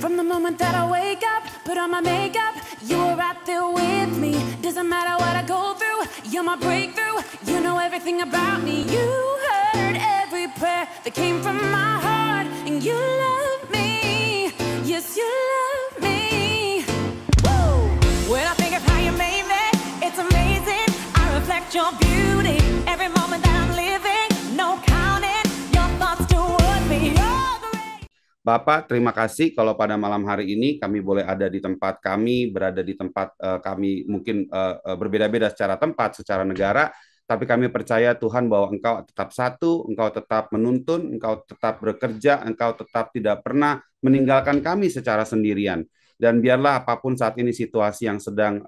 From the moment that I wake up, put on my makeup, you were right there with me. Doesn't matter what I go through, you're my breakthrough. You know everything about me. You heard every prayer that came from my heart, and you love me. Yes, you love me. Woo! When I think of how you made me, it's amazing. I reflect your beauty every moment that I'm living. No counting your thoughts toward me. You're great. Bapak, terima kasih kalau pada malam hari ini kami boleh ada di tempat kami, berada di tempat kami mungkin berbeda-beda secara tempat, secara negara, tapi kami percaya Tuhan bahwa Engkau tetap satu, Engkau tetap menuntun, Engkau tetap bekerja, Engkau tetap tidak pernah meninggalkan kami secara sendirian. Dan biarlah apapun saat ini situasi yang sedang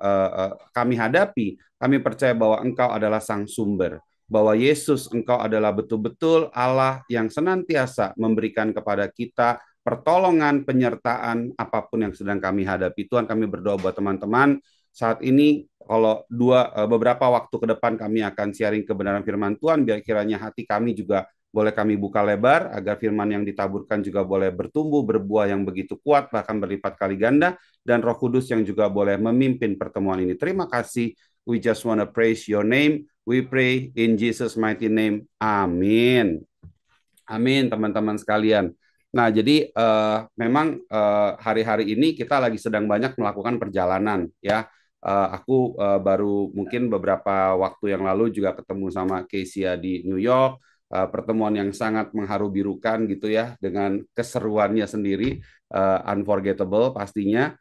kami hadapi, kami percaya bahwa Engkau adalah Sang Sumber, bahwa Yesus, Engkau adalah betul-betul Allah yang senantiasa memberikan kepada kita pertolongan, penyertaan, apapun yang sedang kami hadapi. Tuhan, kami berdoa buat teman-teman saat ini, kalau beberapa waktu ke depan kami akan sharing kebenaran firman Tuhan, biar kiranya hati kami juga boleh kami buka lebar, agar firman yang ditaburkan juga boleh bertumbuh, berbuah yang begitu kuat, bahkan berlipat kali ganda, dan Roh Kudus yang juga boleh memimpin pertemuan ini. Terima kasih. We just want to praise your name. We pray in Jesus' mighty name. Amin. Amin, teman-teman sekalian. Nah, jadi memang hari-hari ini kita lagi sedang banyak melakukan perjalanan, ya. Aku baru mungkin beberapa waktu yang lalu juga ketemu sama Kesia di New York, pertemuan yang sangat mengharu birukan gitu ya, dengan keseruannya sendiri, unforgettable pastinya.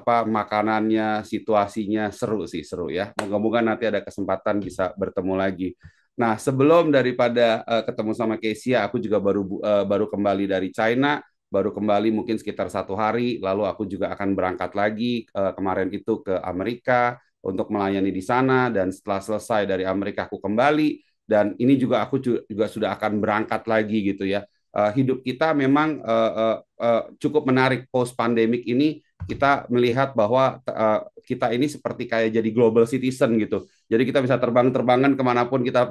Makanannya, situasinya seru ya. Moga-moga nanti ada kesempatan bisa bertemu lagi. Nah, sebelum daripada ketemu sama Kesia, aku juga baru kembali dari China, baru kembali mungkin sekitar 1 hari, lalu aku juga akan berangkat lagi kemarin itu ke Amerika untuk melayani di sana, dan setelah selesai dari Amerika aku kembali, dan ini juga aku juga sudah akan berangkat lagi gitu ya. Hidup kita memang cukup menarik post pandemik ini. Kita melihat bahwa kita ini seperti kayak jadi global citizen gitu. Jadi kita bisa terbang-terbangan kemanapun kita.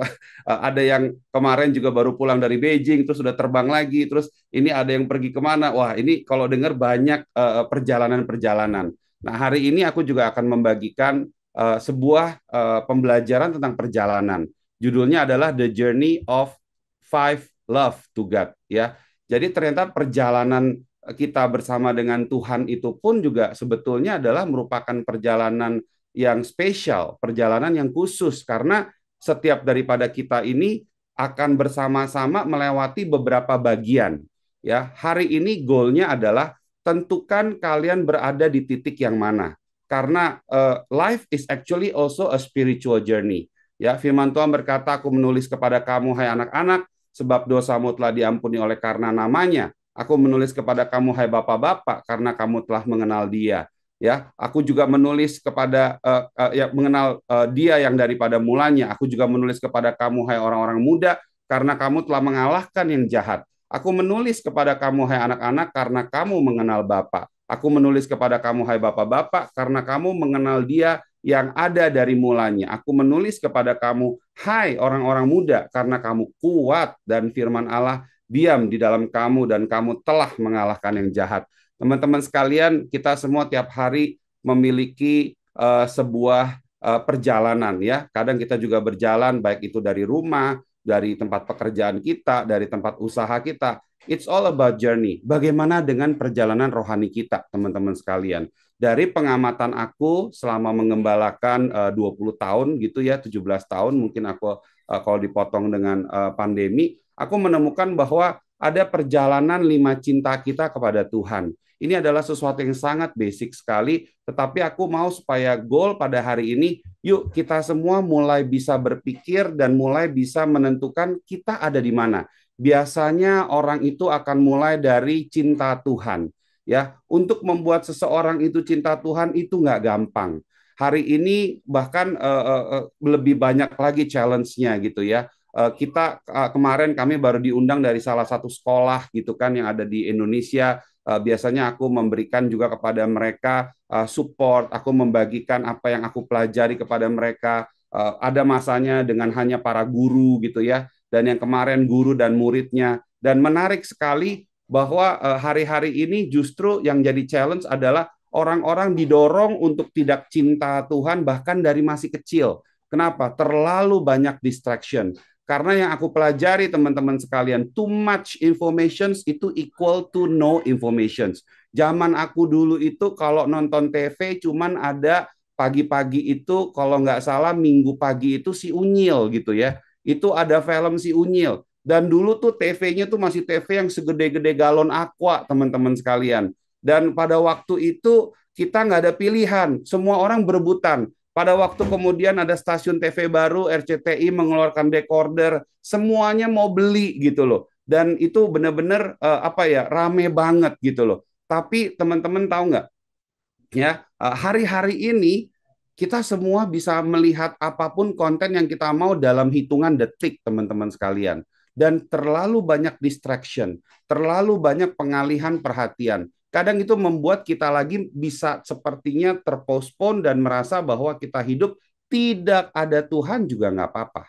Ada yang kemarin juga baru pulang dari Beijing, terus sudah terbang lagi. Terus ini ada yang pergi kemana. Wah, ini kalau dengar banyak perjalanan-perjalanan. Nah, hari ini aku juga akan membagikan sebuah pembelajaran tentang perjalanan. Judulnya adalah The Journey of Five Love to God. Ya, jadi ternyata perjalanan kita bersama dengan Tuhan itu pun juga sebetulnya adalah merupakan perjalanan yang spesial, perjalanan yang khusus, karena setiap daripada kita ini akan bersama-sama melewati beberapa bagian. Ya, hari ini goalnya adalah tentukan kalian berada di titik yang mana, karena life is actually also a spiritual journey. Ya, firman Tuhan berkata, aku menulis kepada kamu, hai anak-anak, sebab dosamu telah diampuni oleh karena namanya. Aku menulis kepada kamu, hai bapak-bapak, karena kamu telah mengenal Dia. Ya, aku juga menulis kepada mengenal Dia yang daripada mulanya. Aku juga menulis kepada kamu, hai orang-orang muda, karena kamu telah mengalahkan yang jahat. Aku menulis kepada kamu, hai anak-anak, karena kamu mengenal Bapa. Aku menulis kepada kamu, hai bapak-bapak, karena kamu mengenal Dia yang ada dari mulanya. Aku menulis kepada kamu, hai orang-orang muda, karena kamu kuat dan firman Allah diam di dalam kamu dan kamu telah mengalahkan yang jahat. Teman-teman sekalian, kita semua tiap hari memiliki sebuah perjalanan ya. Kadang kita juga berjalan baik itu dari rumah, dari tempat pekerjaan kita, dari tempat usaha kita. It's all about journey. Bagaimana dengan perjalanan rohani kita, teman-teman sekalian? Dari pengamatan aku selama mengembalakan 20 tahun gitu ya, 17 tahun mungkin aku kalau dipotong dengan pandemi, aku menemukan bahwa ada perjalanan 5 cinta kita kepada Tuhan. Ini adalah sesuatu yang sangat basic sekali, tetapi aku mau supaya goal pada hari ini, yuk kita semua mulai bisa berpikir dan mulai bisa menentukan kita ada di mana. Biasanya orang itu akan mulai dari cinta Tuhan. Ya, untuk membuat seseorang itu cinta Tuhan itu nggak gampang. Hari ini bahkan lebih banyak lagi challenge-nya gitu ya. Kemarin kami baru diundang dari salah satu sekolah gitu kan yang ada di Indonesia. Biasanya aku memberikan juga kepada mereka support, aku membagikan apa yang aku pelajari kepada mereka. Ada masanya dengan hanya para guru gitu ya, dan yang kemarin guru dan muridnya. Dan menarik sekali, bahwa hari-hari ini justru yang jadi challenge adalah orang-orang didorong untuk tidak cinta Tuhan bahkan dari masih kecil. Kenapa? Terlalu banyak distraction. Karena yang aku pelajari teman-teman sekalian, too much information itu equal to no information. Zaman aku dulu itu kalau nonton TV cuman ada pagi-pagi itu kalau nggak salah minggu pagi itu si Unyil gitu ya. Itu ada film si Unyil. Dan dulu tuh TV-nya tuh masih TV yang segede-gede galon aqua teman-teman sekalian. Dan pada waktu itu kita nggak ada pilihan. Semua orang berebutan. Pada waktu kemudian ada stasiun TV baru, RCTI mengeluarkan decoder, semuanya mau beli gitu loh. Dan itu benar-benar apa ya, rame banget gitu loh. Tapi teman-teman tahu nggak ya, hari-hari ini kita semua bisa melihat apapun konten yang kita mau dalam hitungan detik teman-teman sekalian. Dan terlalu banyak distraction, terlalu banyak pengalihan perhatian. Kadang itu membuat kita lagi bisa sepertinya terpostpone dan merasa bahwa kita hidup tidak ada Tuhan juga nggak apa-apa.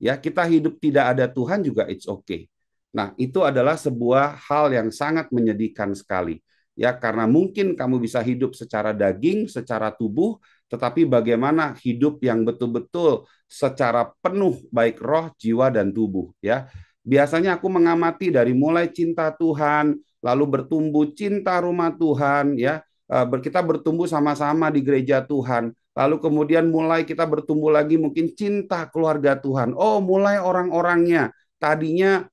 Ya, kita hidup tidak ada Tuhan juga it's okay. Nah, itu adalah sebuah hal yang sangat menyedihkan sekali. Ya, karena mungkin kamu bisa hidup secara daging, secara tubuh, tetapi bagaimana hidup yang betul-betul secara penuh baik roh, jiwa dan tubuh, ya. Biasanya aku mengamati dari mulai cinta Tuhan, lalu bertumbuh cinta rumah Tuhan, ya. Kita bertumbuh sama-sama di gereja Tuhan. Lalu kemudian mulai kita bertumbuh lagi mungkin cinta keluarga Tuhan. Oh, mulai orang-orangnya. Tadinya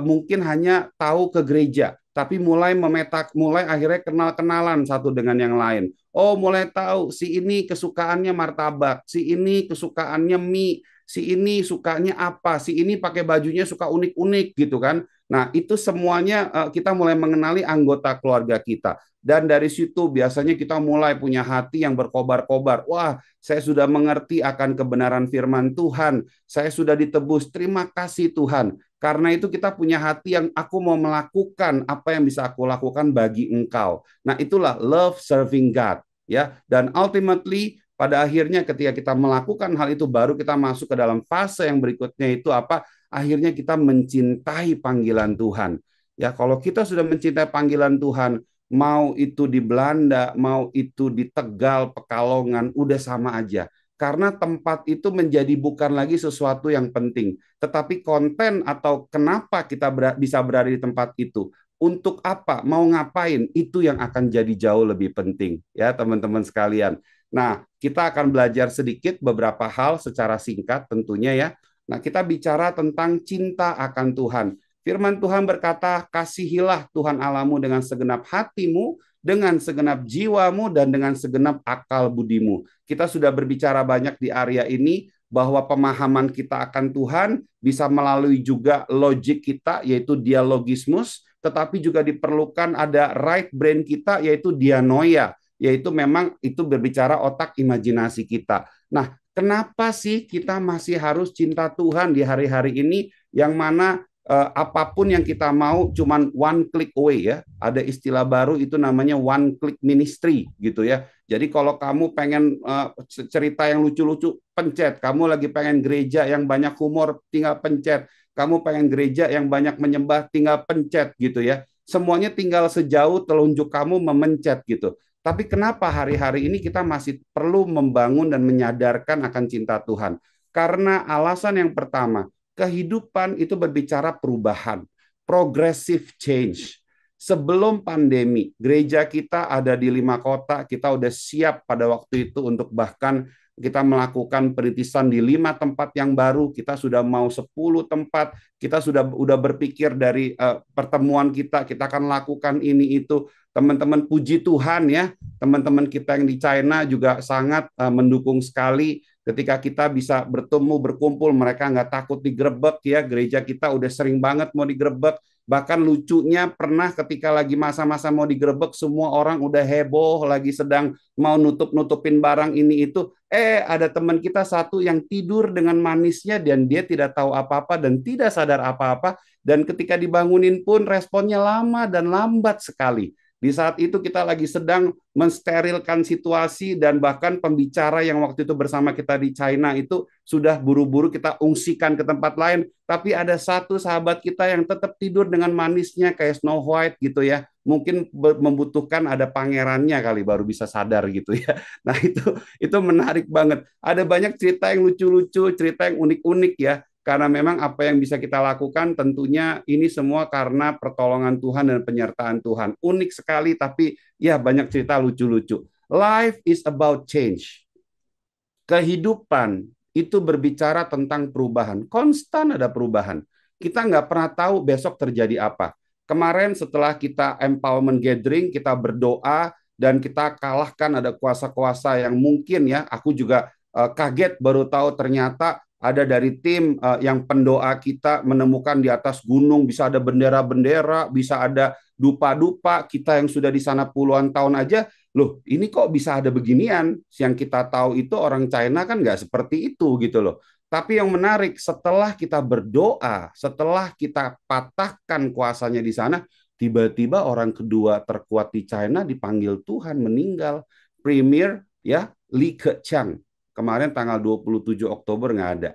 mungkin hanya tahu ke gereja, tapi mulai memetak, mulai akhirnya kenal-kenalan satu dengan yang lain. Oh, mulai tahu si ini kesukaannya martabak, si ini kesukaannya mie, si ini sukanya apa, si ini pakai bajunya suka unik-unik gitu kan. Nah, itu semuanya kita mulai mengenali anggota keluarga kita. Dan dari situ biasanya kita mulai punya hati yang berkobar-kobar. Wah, saya sudah mengerti akan kebenaran firman Tuhan. Saya sudah ditebus. Terima kasih Tuhan. Karena itu kita punya hati yang aku mau melakukan apa yang bisa aku lakukan bagi engkau. Nah, itulah love serving God, ya. Dan ultimately pada akhirnya ketika kita melakukan hal itu baru kita masuk ke dalam fase yang berikutnya itu apa? Akhirnya kita mencintai panggilan Tuhan. Ya, kalau kita sudah mencintai panggilan Tuhan, mau itu di Belanda, mau itu di Tegal, Pekalongan, udah sama aja. Karena tempat itu menjadi bukan lagi sesuatu yang penting, tetapi konten atau kenapa kita bisa berada di tempat itu, untuk apa, mau ngapain, itu yang akan jadi jauh lebih penting, ya teman-teman sekalian. Nah, kita akan belajar sedikit beberapa hal secara singkat tentunya ya. Nah, kita bicara tentang cinta akan Tuhan. Firman Tuhan berkata, kasihilah Tuhan Allahmu dengan segenap hatimu, dengan segenap jiwamu, dan dengan segenap akal budimu. Kita sudah berbicara banyak di area ini, bahwa pemahaman kita akan Tuhan bisa melalui juga logik kita, yaitu dialogismus, tetapi juga diperlukan ada right brain kita, yaitu dianoia, yaitu memang itu berbicara otak imajinasi kita. Nah, kenapa sih kita masih harus cinta Tuhan di hari-hari ini, yang mana apapun yang kita mau cuman one click away ya. Ada istilah baru itu namanya one click ministry gitu ya. Jadi kalau kamu pengen cerita yang lucu-lucu, pencet. Kamu lagi pengen gereja yang banyak humor, tinggal pencet. Kamu pengen gereja yang banyak menyembah, tinggal pencet gitu ya. Semuanya tinggal sejauh telunjuk kamu memencet gitu. Tapi kenapa hari-hari ini kita masih perlu membangun dan menyadarkan akan cinta Tuhan? Karena alasan yang pertama, kehidupan itu berbicara perubahan, progressive change. Sebelum pandemi, gereja kita ada di 5 kota, kita udah siap pada waktu itu untuk bahkan kita melakukan perintisan di 5 tempat yang baru, kita sudah mau 10 tempat, kita udah berpikir dari pertemuan kita akan lakukan ini itu. Teman-teman puji Tuhan ya, teman-teman kita yang di China juga sangat mendukung sekali. Ketika kita bisa bertemu, berkumpul, mereka nggak takut digerebek ya. Gereja kita udah sering banget mau digerebek. Bahkan lucunya pernah ketika lagi masa-masa mau digerebek, semua orang udah heboh, lagi sedang mau nutup-nutupin barang ini itu. Ada teman kita satu yang tidur dengan manisnya dan dia tidak tahu apa-apa dan tidak sadar apa-apa. Dan ketika dibangunin pun responnya lama dan lambat sekali. Di saat itu kita lagi sedang mensterilkan situasi dan bahkan pembicara yang waktu itu bersama kita di China itu sudah buru-buru kita ungsikan ke tempat lain. Tapi ada satu sahabat kita yang tetap tidur dengan manisnya kayak Snow White gitu ya. Mungkin membutuhkan ada pangerannya kali baru bisa sadar gitu ya. Nah itu menarik banget. Ada banyak cerita yang lucu-lucu, cerita yang unik-unik ya. Karena memang apa yang bisa kita lakukan tentunya ini semua karena pertolongan Tuhan dan penyertaan Tuhan. Unik sekali tapi ya banyak cerita lucu-lucu. Life is about change. Kehidupan itu berbicara tentang perubahan. Konstan ada perubahan. Kita nggak pernah tahu besok terjadi apa. Kemarin setelah kita empowerment gathering, kita berdoa dan kita kalahkan ada kuasa-kuasa yang mungkin ya, aku juga kaget baru tahu ternyata ada dari tim yang pendoa kita menemukan di atas gunung bisa ada bendera-bendera, bisa ada dupa-dupa. Kita yang sudah di sana puluhan tahun aja, loh ini kok bisa ada beginian? Yang kita tahu itu orang China kan nggak seperti itu gitu loh. Tapi yang menarik setelah kita berdoa, setelah kita patahkan kuasanya di sana, tiba-tiba orang kedua terkuat di China dipanggil Tuhan meninggal. Premier ya Li Keqiang. Kemarin tanggal 27 Oktober nggak ada.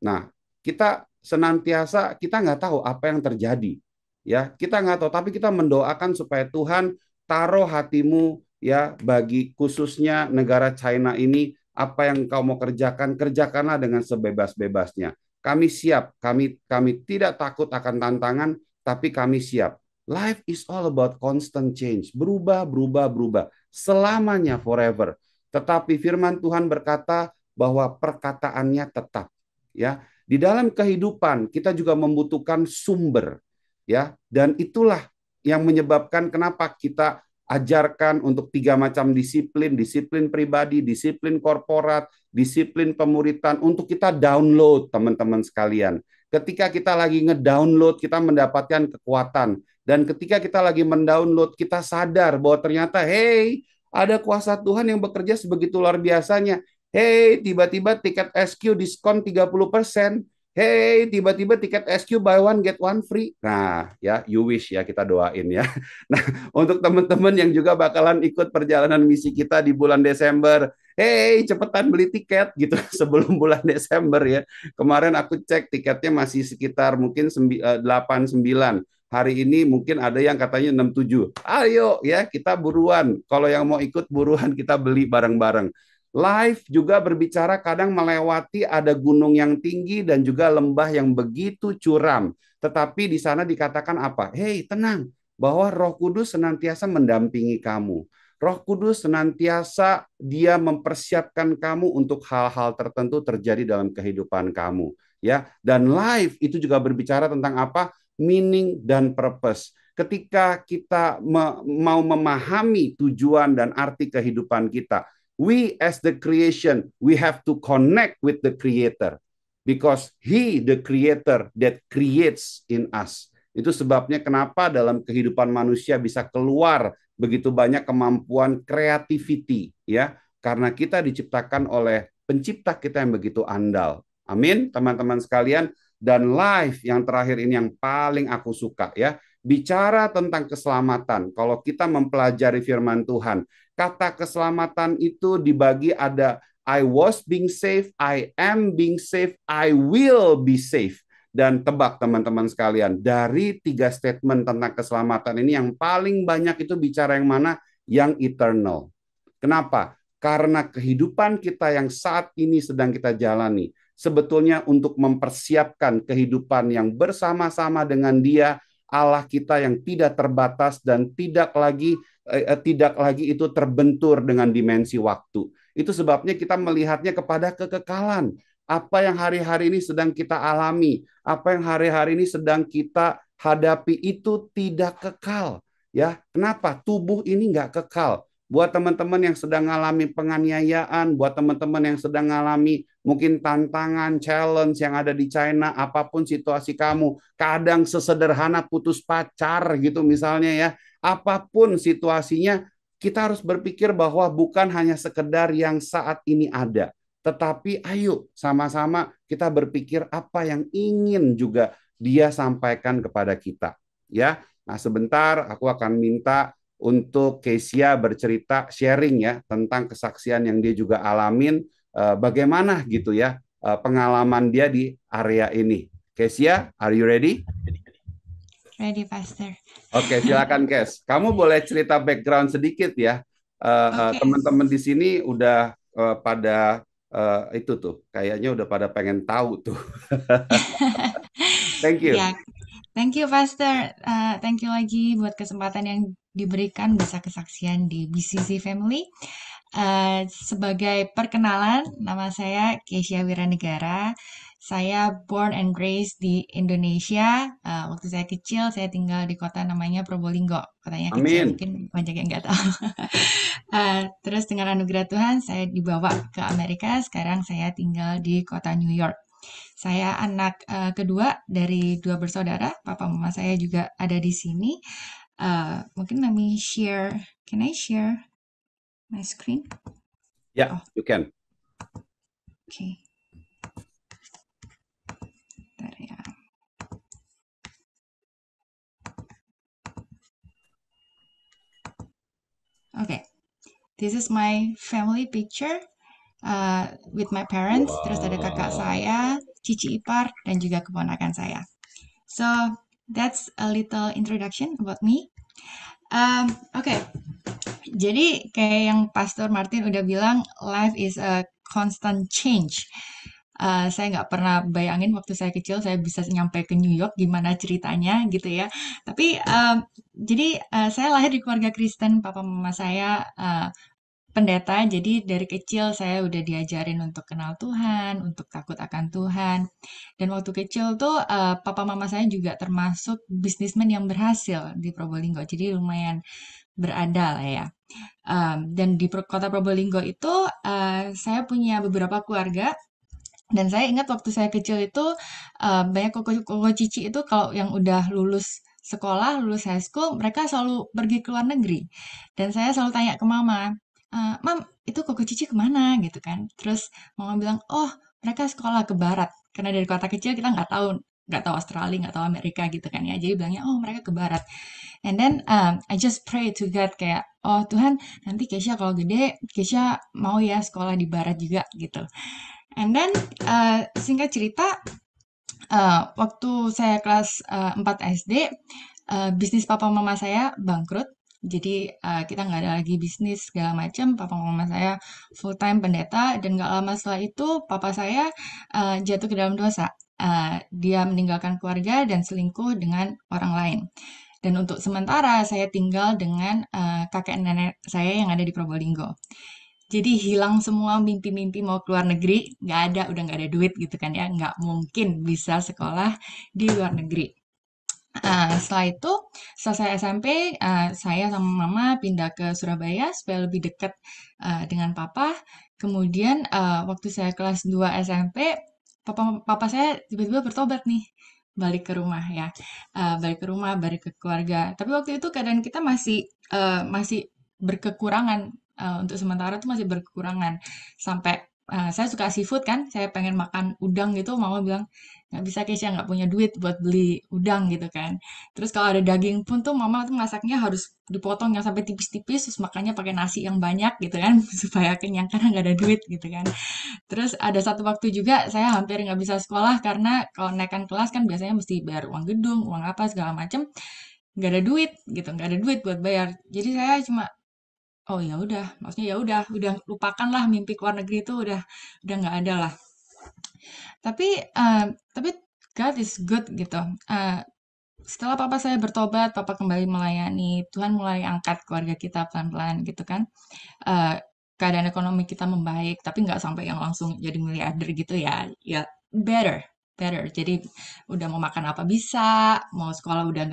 Nah, kita senantiasa kita nggak tahu apa yang terjadi. Ya, kita nggak tahu, tapi kita mendoakan supaya Tuhan taruh hatimu ya bagi khususnya negara China ini apa yang kau mau kerjakan, kerjakanlah dengan sebebas-bebasnya. Kami siap, kami tidak takut akan tantangan, tapi kami siap. Life is all about constant change, berubah, berubah, berubah, selamanya forever. Tetapi firman Tuhan berkata bahwa perkataannya tetap. Ya, di dalam kehidupan kita juga membutuhkan sumber. Ya, dan itulah yang menyebabkan kenapa kita ajarkan untuk 3 macam disiplin, disiplin pribadi, disiplin korporat, disiplin pemuritan untuk kita download teman-teman sekalian. Ketika kita lagi ngedownload, kita mendapatkan kekuatan. Dan ketika kita lagi mendownload, kita sadar bahwa ternyata, hey, ada kuasa Tuhan yang bekerja sebegitu luar biasanya. Hey, tiba-tiba tiket SQ diskon 30%. Hey, tiba-tiba tiket SQ buy one get one free. Nah, ya you wish ya kita doain ya. Nah, untuk teman-teman yang juga bakalan ikut perjalanan misi kita di bulan Desember, hey, cepetan beli tiket gitu sebelum bulan Desember ya. Kemarin aku cek tiketnya masih sekitar mungkin 89. Hari ini mungkin ada yang katanya 67. Ayo ya, kita buruan. Kalau yang mau ikut buruan kita beli bareng-bareng. Life juga berbicara kadang melewati ada gunung yang tinggi dan juga lembah yang begitu curam. Tetapi di sana dikatakan apa? Hei, tenang, bahwa Roh Kudus senantiasa mendampingi kamu. Roh Kudus senantiasa dia mempersiapkan kamu untuk hal-hal tertentu terjadi dalam kehidupan kamu. Ya, dan life itu juga berbicara tentang apa? Meaning dan purpose. Ketika kita mau memahami tujuan dan arti kehidupan kita, we as the creation, we have to connect with the creator because he the creator that creates in us. Itu sebabnya kenapa dalam kehidupan manusia bisa keluar begitu banyak kemampuan creativity ya, karena kita diciptakan oleh pencipta kita yang begitu andal. Amin, teman-teman sekalian. Dan life yang terakhir ini yang paling aku suka ya, bicara tentang keselamatan. Kalau kita mempelajari firman Tuhan, kata keselamatan itu dibagi ada I was being saved, I am being saved, I will be saved. Dan tebak teman-teman sekalian, dari 3 statement tentang keselamatan ini yang paling banyak itu bicara yang mana? Yang eternal. Kenapa? Karena kehidupan kita yang saat ini sedang kita jalani, sebetulnya untuk mempersiapkan kehidupan yang bersama-sama dengan Dia, Allah kita yang tidak terbatas dan tidak lagi itu terbentur dengan dimensi waktu. Itu sebabnya kita melihatnya kepada kekekalan. Apa yang hari-hari ini sedang kita alami, apa yang hari-hari ini sedang kita hadapi itu tidak kekal. Ya, kenapa? Tubuh ini nggak kekal. Buat teman-teman yang sedang mengalami penganiayaan, buat teman-teman yang sedang mengalami mungkin tantangan, challenge yang ada di China, apapun situasi kamu, kadang sesederhana putus pacar gitu misalnya ya, apapun situasinya, kita harus berpikir bahwa bukan hanya sekedar yang saat ini ada, tetapi ayo sama-sama kita berpikir apa yang ingin juga Dia sampaikan kepada kita. Ya, nah sebentar aku akan minta untuk Kesia bercerita sharing ya tentang kesaksian yang dia juga alamin, bagaimana gitu ya pengalaman dia di area ini. Kesia, are you ready? Ready, Pastor. Oke, silakan Kes. Kamu boleh cerita background sedikit ya. Oke. Teman-teman di sini udah pada itu tuh, kayaknya udah pada pengen tahu tuh. Thank you. Ya, thank you, Pastor. Thank you lagi buat kesempatan yang diberikan bisa kesaksian di BCC Family. Sebagai perkenalan, nama saya Kesia Wiranegara. Saya born and raised di Indonesia. Waktu saya kecil, saya tinggal di kota namanya Probolinggo. Kotanya kecil, Amin. mungkin banyak yang nggak tahu. Terus dengan anugerah Tuhan, saya dibawa ke Amerika. Sekarang saya tinggal di kota New York. Saya anak kedua dari dua bersaudara. Papa mama saya juga ada di sini. Mungkin let me share. Can I share my screen? Ya, you can. Oke. Bentar ya. Oke. This is my family picture with my parents. Terus ada kakak saya, cici ipar, dan juga keponakan saya. So, that's a little introduction about me. Oke. Jadi kayak yang Pastor Martin udah bilang, life is a constant change. Saya nggak pernah bayangin waktu saya kecil saya bisa nyampe ke New York gimana ceritanya gitu ya. Tapi jadi saya lahir di keluarga Kristen, papa mama saya pendeta. Jadi dari kecil saya udah diajarin untuk kenal Tuhan, untuk takut akan Tuhan. Dan waktu kecil tuh papa mama saya juga termasuk bisnismen yang berhasil di Probolinggo. Jadi lumayan berada lah ya. Dan di kota Probolinggo itu saya punya beberapa keluarga. Dan saya ingat waktu saya kecil itu banyak koko cici itu kalau yang udah lulus sekolah, lulus high school, mereka selalu pergi ke luar negeri. Dan saya selalu tanya ke mama, Mam, itu koko cici kemana gitu kan? Terus mama bilang, oh mereka sekolah ke barat. Karena dari kota kecil kita nggak tahu Australia, nggak tahu Amerika gitu kan ya. Jadi bilangnya, oh mereka ke barat. And then I just pray to God kayak, oh Tuhan nanti Keisha kalau gede, Keisha mau ya sekolah di barat juga gitu. And then singkat cerita, waktu saya kelas 4 SD, bisnis papa mama saya bangkrut. Jadi kita nggak ada lagi bisnis segala macam. Papa mama saya full time pendeta dan nggak lama setelah itu papa saya jatuh ke dalam dosa. Dia meninggalkan keluarga dan selingkuh dengan orang lain. Dan untuk sementara saya tinggal dengan kakek nenek saya yang ada di Probolinggo. Jadi hilang semua mimpi-mimpi mau keluar negeri, udah nggak ada duit gitu kan ya, nggak mungkin bisa sekolah di luar negeri. Setelah itu, setelah saya SMP, saya sama mama pindah ke Surabaya supaya lebih dekat dengan papa. Kemudian waktu saya kelas 2 SMP, papa saya tiba-tiba bertobat nih, balik ke rumah ya, balik ke keluarga. Tapi waktu itu keadaan kita masih berkekurangan. Untuk sementara tuh masih berkekurangan sampai saya suka seafood kan, saya pengen makan udang gitu, mama bilang nggak bisa Keisha nggak punya duit buat beli udang gitu kan. Terus kalau ada daging pun tuh mama tuh masaknya harus dipotong yang sampai tipis-tipis, terus makannya pakai nasi yang banyak gitu kan supaya kenyang karena nggak ada duit gitu kan. Terus ada satu waktu juga saya hampir nggak bisa sekolah karena kalau naikkan kelas kan biasanya mesti bayar uang gedung, uang apa segala macem, nggak ada duit gitu, nggak ada duit buat bayar. Jadi saya cuma oh ya udah, maksudnya ya udah lupakanlah mimpi keluar negeri itu udah nggak ada lah. Tapi God is good gitu. Setelah papa saya bertobat, papa kembali melayani, Tuhan mulai angkat keluarga kita pelan-pelan gitu kan. Keadaan ekonomi kita membaik, tapi nggak sampai yang langsung jadi miliarder gitu ya. Ya better. Jadi udah mau makan apa bisa, mau sekolah udah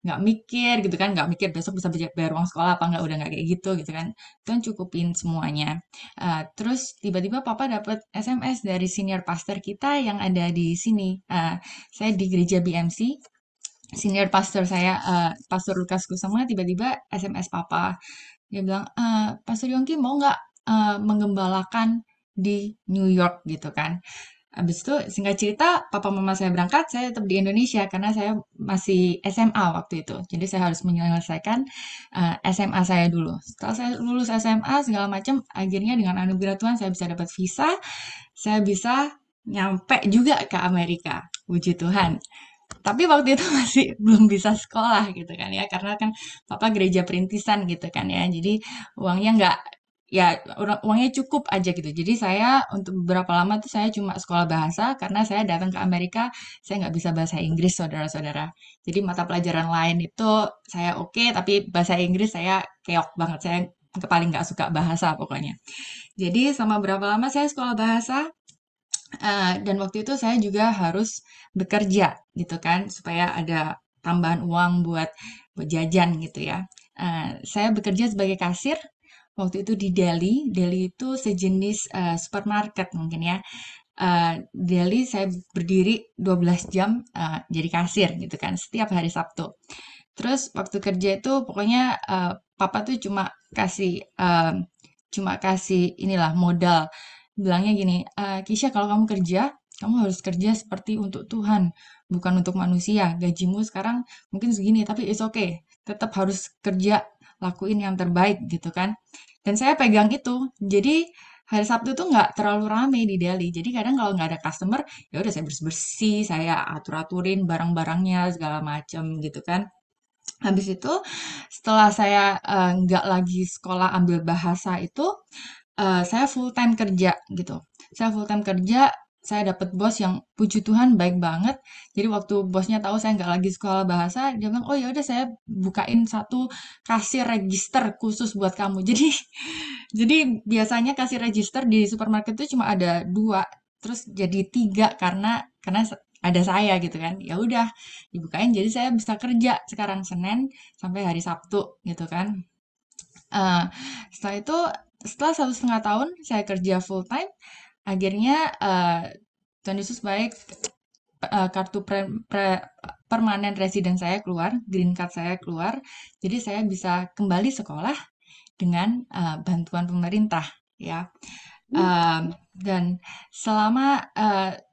nggak mikir gitu kan, nggak mikir besok bisa bayar uang sekolah apa nggak, udah nggak kayak gitu gitu kan. Tuhan cukupin semuanya. Terus tiba-tiba papa dapat SMS dari senior pastor kita yang ada di sini. Saya di gereja BMC. Senior pastor saya, Pastor Lukas Kusuma, tiba-tiba SMS papa. Dia bilang, Pastor Yongki mau nggak menggembalakan di New York gitu kan. Habis itu singkat cerita, papa mama saya berangkat, saya tetap di Indonesia karena saya masih SMA waktu itu. Jadi saya harus menyelesaikan SMA saya dulu. Setelah saya lulus SMA segala macam, akhirnya dengan anugerah Tuhan saya bisa dapat visa, saya bisa nyampe juga ke Amerika. Puji Tuhan. Tapi waktu itu masih belum bisa sekolah gitu kan ya, karena kan papa gereja perintisan gitu kan ya. Jadi uangnya nggak, ya uangnya cukup aja gitu. Jadi saya untuk beberapa lama tuh saya cuma sekolah bahasa karena saya datang ke Amerika, saya nggak bisa bahasa Inggris saudara-saudara. Jadi mata pelajaran lain itu saya oke, tapi bahasa Inggris saya keok banget. Saya paling nggak suka bahasa pokoknya. Jadi selama berapa lama saya sekolah bahasa, dan waktu itu saya juga harus bekerja gitu kan supaya ada tambahan uang buat jajan gitu ya. Saya bekerja sebagai kasir waktu itu di Delhi. Delhi itu sejenis supermarket mungkin ya. Delhi saya berdiri 12 jam jadi kasir gitu kan setiap hari Sabtu. Terus waktu kerja itu pokoknya papa tuh cuma kasih inilah modal. Bilangnya gini, Kisha kalau kamu kerja, kamu harus kerja seperti untuk Tuhan, bukan untuk manusia. Gajimu sekarang mungkin segini, tapi it's okay. Tetap harus kerja, lakuin yang terbaik gitu kan. Dan saya pegang itu. Jadi hari Sabtu tuh nggak terlalu rame di Delhi. Jadi kadang kalau nggak ada customer, ya udah saya bersih-bersih, saya atur-aturin barang-barangnya segala macem gitu kan. Habis itu setelah saya nggak lagi sekolah ambil bahasa itu, saya full time kerja gitu. Saya full time kerja, saya dapat bos yang puji Tuhan baik banget. Jadi waktu bosnya tahu saya nggak lagi sekolah bahasa, dia bilang, oh ya udah saya bukain satu kasir register khusus buat kamu. Jadi biasanya kasir register di supermarket itu cuma ada dua, terus jadi tiga karena ada saya gitu kan. Ya udah dibukain, jadi saya bisa kerja sekarang Senin sampai hari Sabtu gitu kan. Eh, Setelah itu, setelah 1,5 tahun saya kerja full time, akhirnya Tuhan Yesus baik, kartu permanen residen saya keluar, green card saya keluar, jadi saya bisa kembali sekolah dengan bantuan pemerintah ya. Dan selama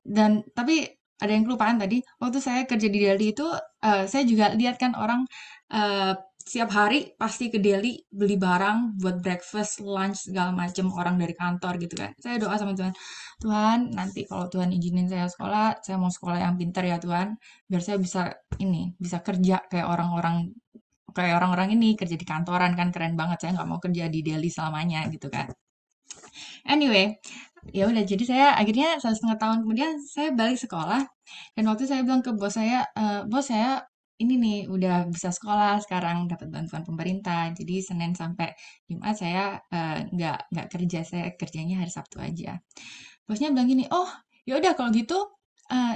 dan tapi ada yang kelupaan tadi, waktu saya kerja di Delhi itu saya juga lihat kan orang eh, setiap hari pasti ke Delhi beli barang buat breakfast, lunch segala macam orang dari kantor gitu kan. Saya doa sama Tuhan, Tuhan nanti kalau Tuhan izinin saya mau sekolah yang pintar ya Tuhan, biar saya bisa bisa kerja kayak orang-orang ini kerja di kantoran kan keren banget. Saya nggak mau kerja di Delhi selamanya gitu kan. Anyway, ya udah jadi saya akhirnya 1,5 tahun kemudian saya balik sekolah, dan waktu saya bilang ke bos saya, bos saya ini nih udah bisa sekolah sekarang dapat bantuan pemerintah, jadi Senin sampai Jumat saya nggak kerja, saya kerjanya hari Sabtu aja. Bosnya bilang gini, oh ya udah kalau gitu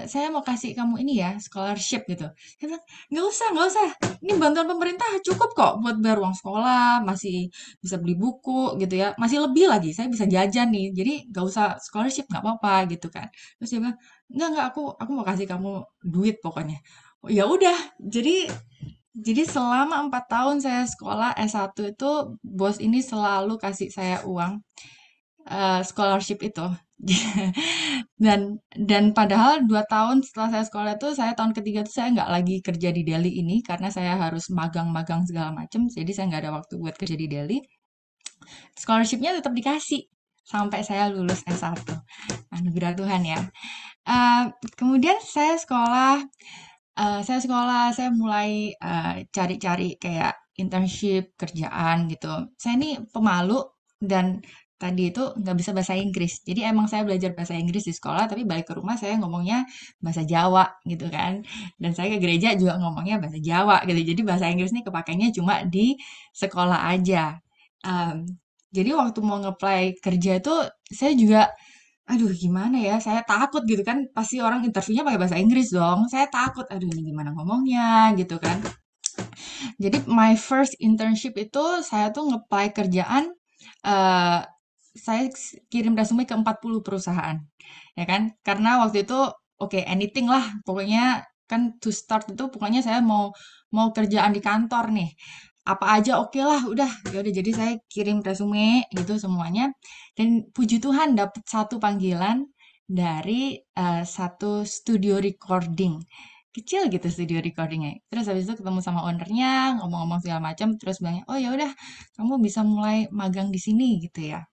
saya mau kasih kamu ini ya scholarship gitu. Saya bilang nggak usah, ini bantuan pemerintah cukup kok buat bayar uang sekolah, masih bisa beli buku gitu ya, masih lebih lagi saya bisa jajan nih, jadi nggak usah scholarship nggak apa-apa gitu kan. Terus dia bilang nggak, aku mau kasih kamu duit pokoknya. Oh, ya udah, jadi selama 4 tahun saya sekolah S1 itu bos ini selalu kasih saya uang scholarship itu. Dan padahal 2 tahun setelah saya sekolah itu, saya tahun ketiga itu saya nggak lagi kerja di Delhi ini karena saya harus magang-magang segala macam, jadi saya nggak ada waktu buat kerja di Delhi. Scholarshipnya tetap dikasih sampai saya lulus S1. Anugerah Tuhan ya. Eh, Kemudian saya mulai cari-cari kayak internship, kerjaan gitu. Saya ini pemalu dan tadi itu nggak bisa bahasa Inggris. Jadi emang saya belajar bahasa Inggris di sekolah, tapi balik ke rumah saya ngomongnya bahasa Jawa gitu kan. Dan saya ke gereja juga ngomongnya bahasa Jawa gitu. Jadi bahasa Inggris ini kepakainya cuma di sekolah aja. Em, jadi waktu mau ngeplay kerja itu saya juga aduh gimana ya, saya takut gitu kan, pasti orang interviewnya pakai bahasa Inggris dong. Saya takut, aduh ini gimana ngomongnya gitu kan. Jadi my first internship itu saya tuh nge-apply kerjaan, eh saya kirim resume ke 40 perusahaan. Ya kan? Karena waktu itu oke anything lah, pokoknya kan to start itu pokoknya saya mau mau kerjaan di kantor nih. Apa aja oke lah, udah ya udah jadi saya kirim resume gitu semuanya, dan puji Tuhan dapet satu panggilan dari satu studio recording. Kecil gitu studio recordingnya. Terus habis itu ketemu sama ownernya, ngomong-ngomong segala macam, terus bilangnya, oh ya udah, kamu bisa mulai magang di sini gitu ya.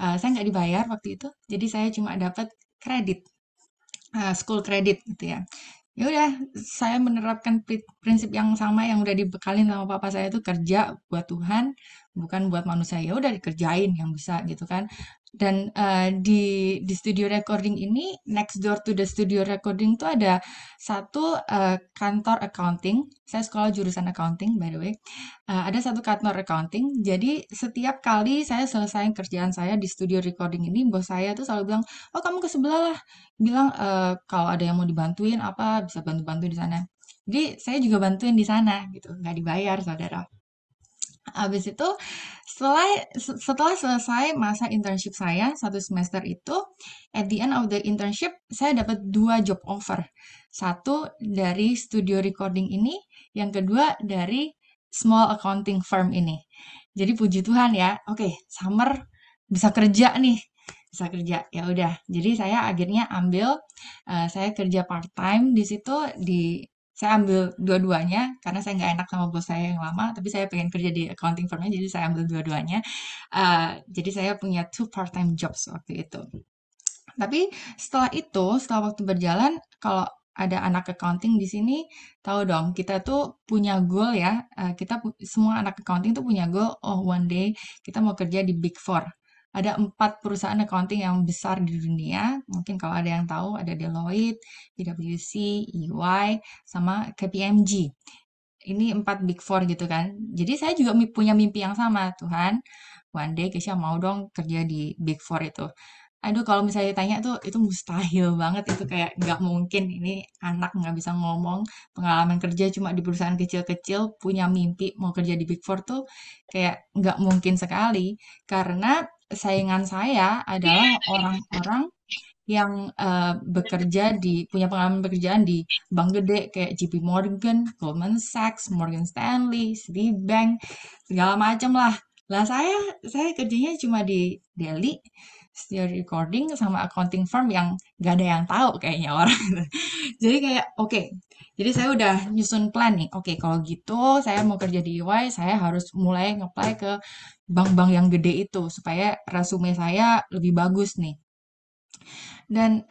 Saya nggak dibayar waktu itu, jadi saya cuma dapat kredit, school credit gitu ya. Ya udah, saya menerapkan prinsip yang sama yang udah dibekalin sama papa saya itu kerja buat Tuhan, bukan buat manusia. Ya udah dikerjain yang bisa gitu kan. Dan di studio recording ini, next door to the studio recording tuh ada satu kantor accounting. Saya sekolah jurusan accounting by the way. Ada satu kantor accounting. Jadi setiap kali saya selesai kerjaan saya di studio recording ini, bos saya tuh selalu bilang, oh kamu ke sebelah lah, bilang kalau ada yang mau dibantuin apa bisa bantu-bantu di sana. Jadi saya juga bantuin di sana gitu, nggak dibayar saudara. Habis itu setelah selesai masa internship saya 1 semester itu, at the end of the internship saya dapat 2 job offer. Satu dari studio recording ini, yang kedua dari small accounting firm ini. Jadi puji Tuhan ya, oke, summer bisa kerja nih, bisa kerja. Ya udah, jadi saya akhirnya ambil, saya kerja part time di situ saya ambil dua-duanya karena saya nggak enak sama bos saya yang lama, tapi saya pengen kerja di accounting firm-nya, jadi saya ambil dua-duanya. Jadi saya punya 2 part-time jobs waktu itu. Tapi setelah itu, setelah waktu berjalan, kalau ada anak accounting di sini, tahu dong, kita tuh punya goal ya. Semua anak accounting tuh punya goal, oh one day kita mau kerja di Big Four. Ada 4 perusahaan accounting yang besar di dunia. Mungkin kalau ada yang tahu, ada Deloitte, PwC, EY, sama KPMG. Ini 4 Big Four gitu kan. Jadi saya juga punya mimpi yang sama, Tuhan. One day Kesha mau dong kerja di Big Four itu. Aduh, kalau misalnya ditanya tuh, itu mustahil banget. Itu kayak nggak mungkin. Ini anak nggak bisa ngomong. Pengalaman kerja cuma di perusahaan kecil-kecil. Punya mimpi mau kerja di Big Four tuh kayak nggak mungkin sekali. Karena saingan saya adalah orang-orang yang punya pengalaman pekerjaan di bank gede kayak JP Morgan, Goldman Sachs, Morgan Stanley, Citibank, segala macam lah. Lah saya kerjanya cuma di Delhi, studio recording sama accounting firm yang gak ada yang tahu kayaknya orang. Jadi kayak oke. Jadi saya udah nyusun plan nih. Oke, kalau gitu saya mau kerja di EY, saya harus mulai nge-apply ke bank-bank yang gede itu supaya resume saya lebih bagus nih. Dan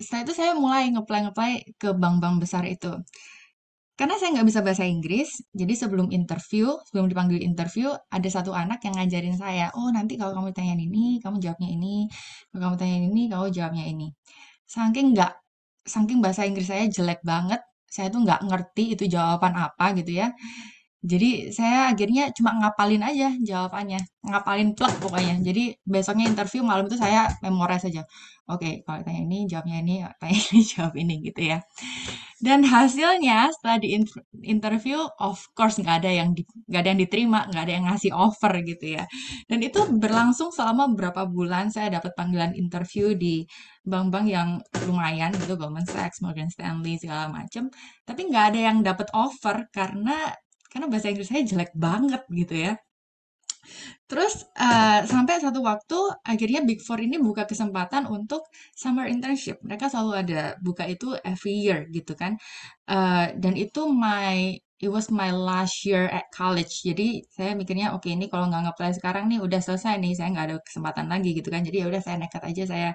setelah itu saya mulai nge-apply ke bank-bank besar itu. Karena saya nggak bisa bahasa Inggris, jadi sebelum dipanggil interview, ada satu anak yang ngajarin saya, oh nanti kalau kamu tanyain ini, kamu jawabnya ini, kalau kamu tanyain ini, kamu jawabnya ini. Saking nggak, saking bahasa Inggris saya jelek banget, saya tuh nggak ngerti itu jawaban apa gitu ya. Jadi saya akhirnya cuma ngapalin aja jawabannya, ngapalin plek pokoknya. Jadi besoknya interview malam itu saya memorize aja. Oke, kalau tanya ini jawabnya ini, tanya ini jawab ini gitu ya. Dan hasilnya setelah di interview, of course nggak ada yang diterima, nggak ada yang ngasih offer gitu ya. Dan itu berlangsung selama beberapa bulan. Saya dapat panggilan interview di bank-bank yang lumayan gitu, Goldman Sachs, Morgan Stanley segala macem. Tapi nggak ada yang dapat offer karena bahasa Inggris saya jelek banget gitu ya. Terus sampai satu waktu akhirnya Big Four ini buka kesempatan untuk summer internship. Mereka selalu ada buka itu every year gitu kan. Dan it was my last year at college. Jadi saya mikirnya oke ini kalau nggak nge-apply sekarang nih udah selesai nih, saya nggak ada kesempatan lagi gitu kan. Jadi ya udah saya nekat aja, saya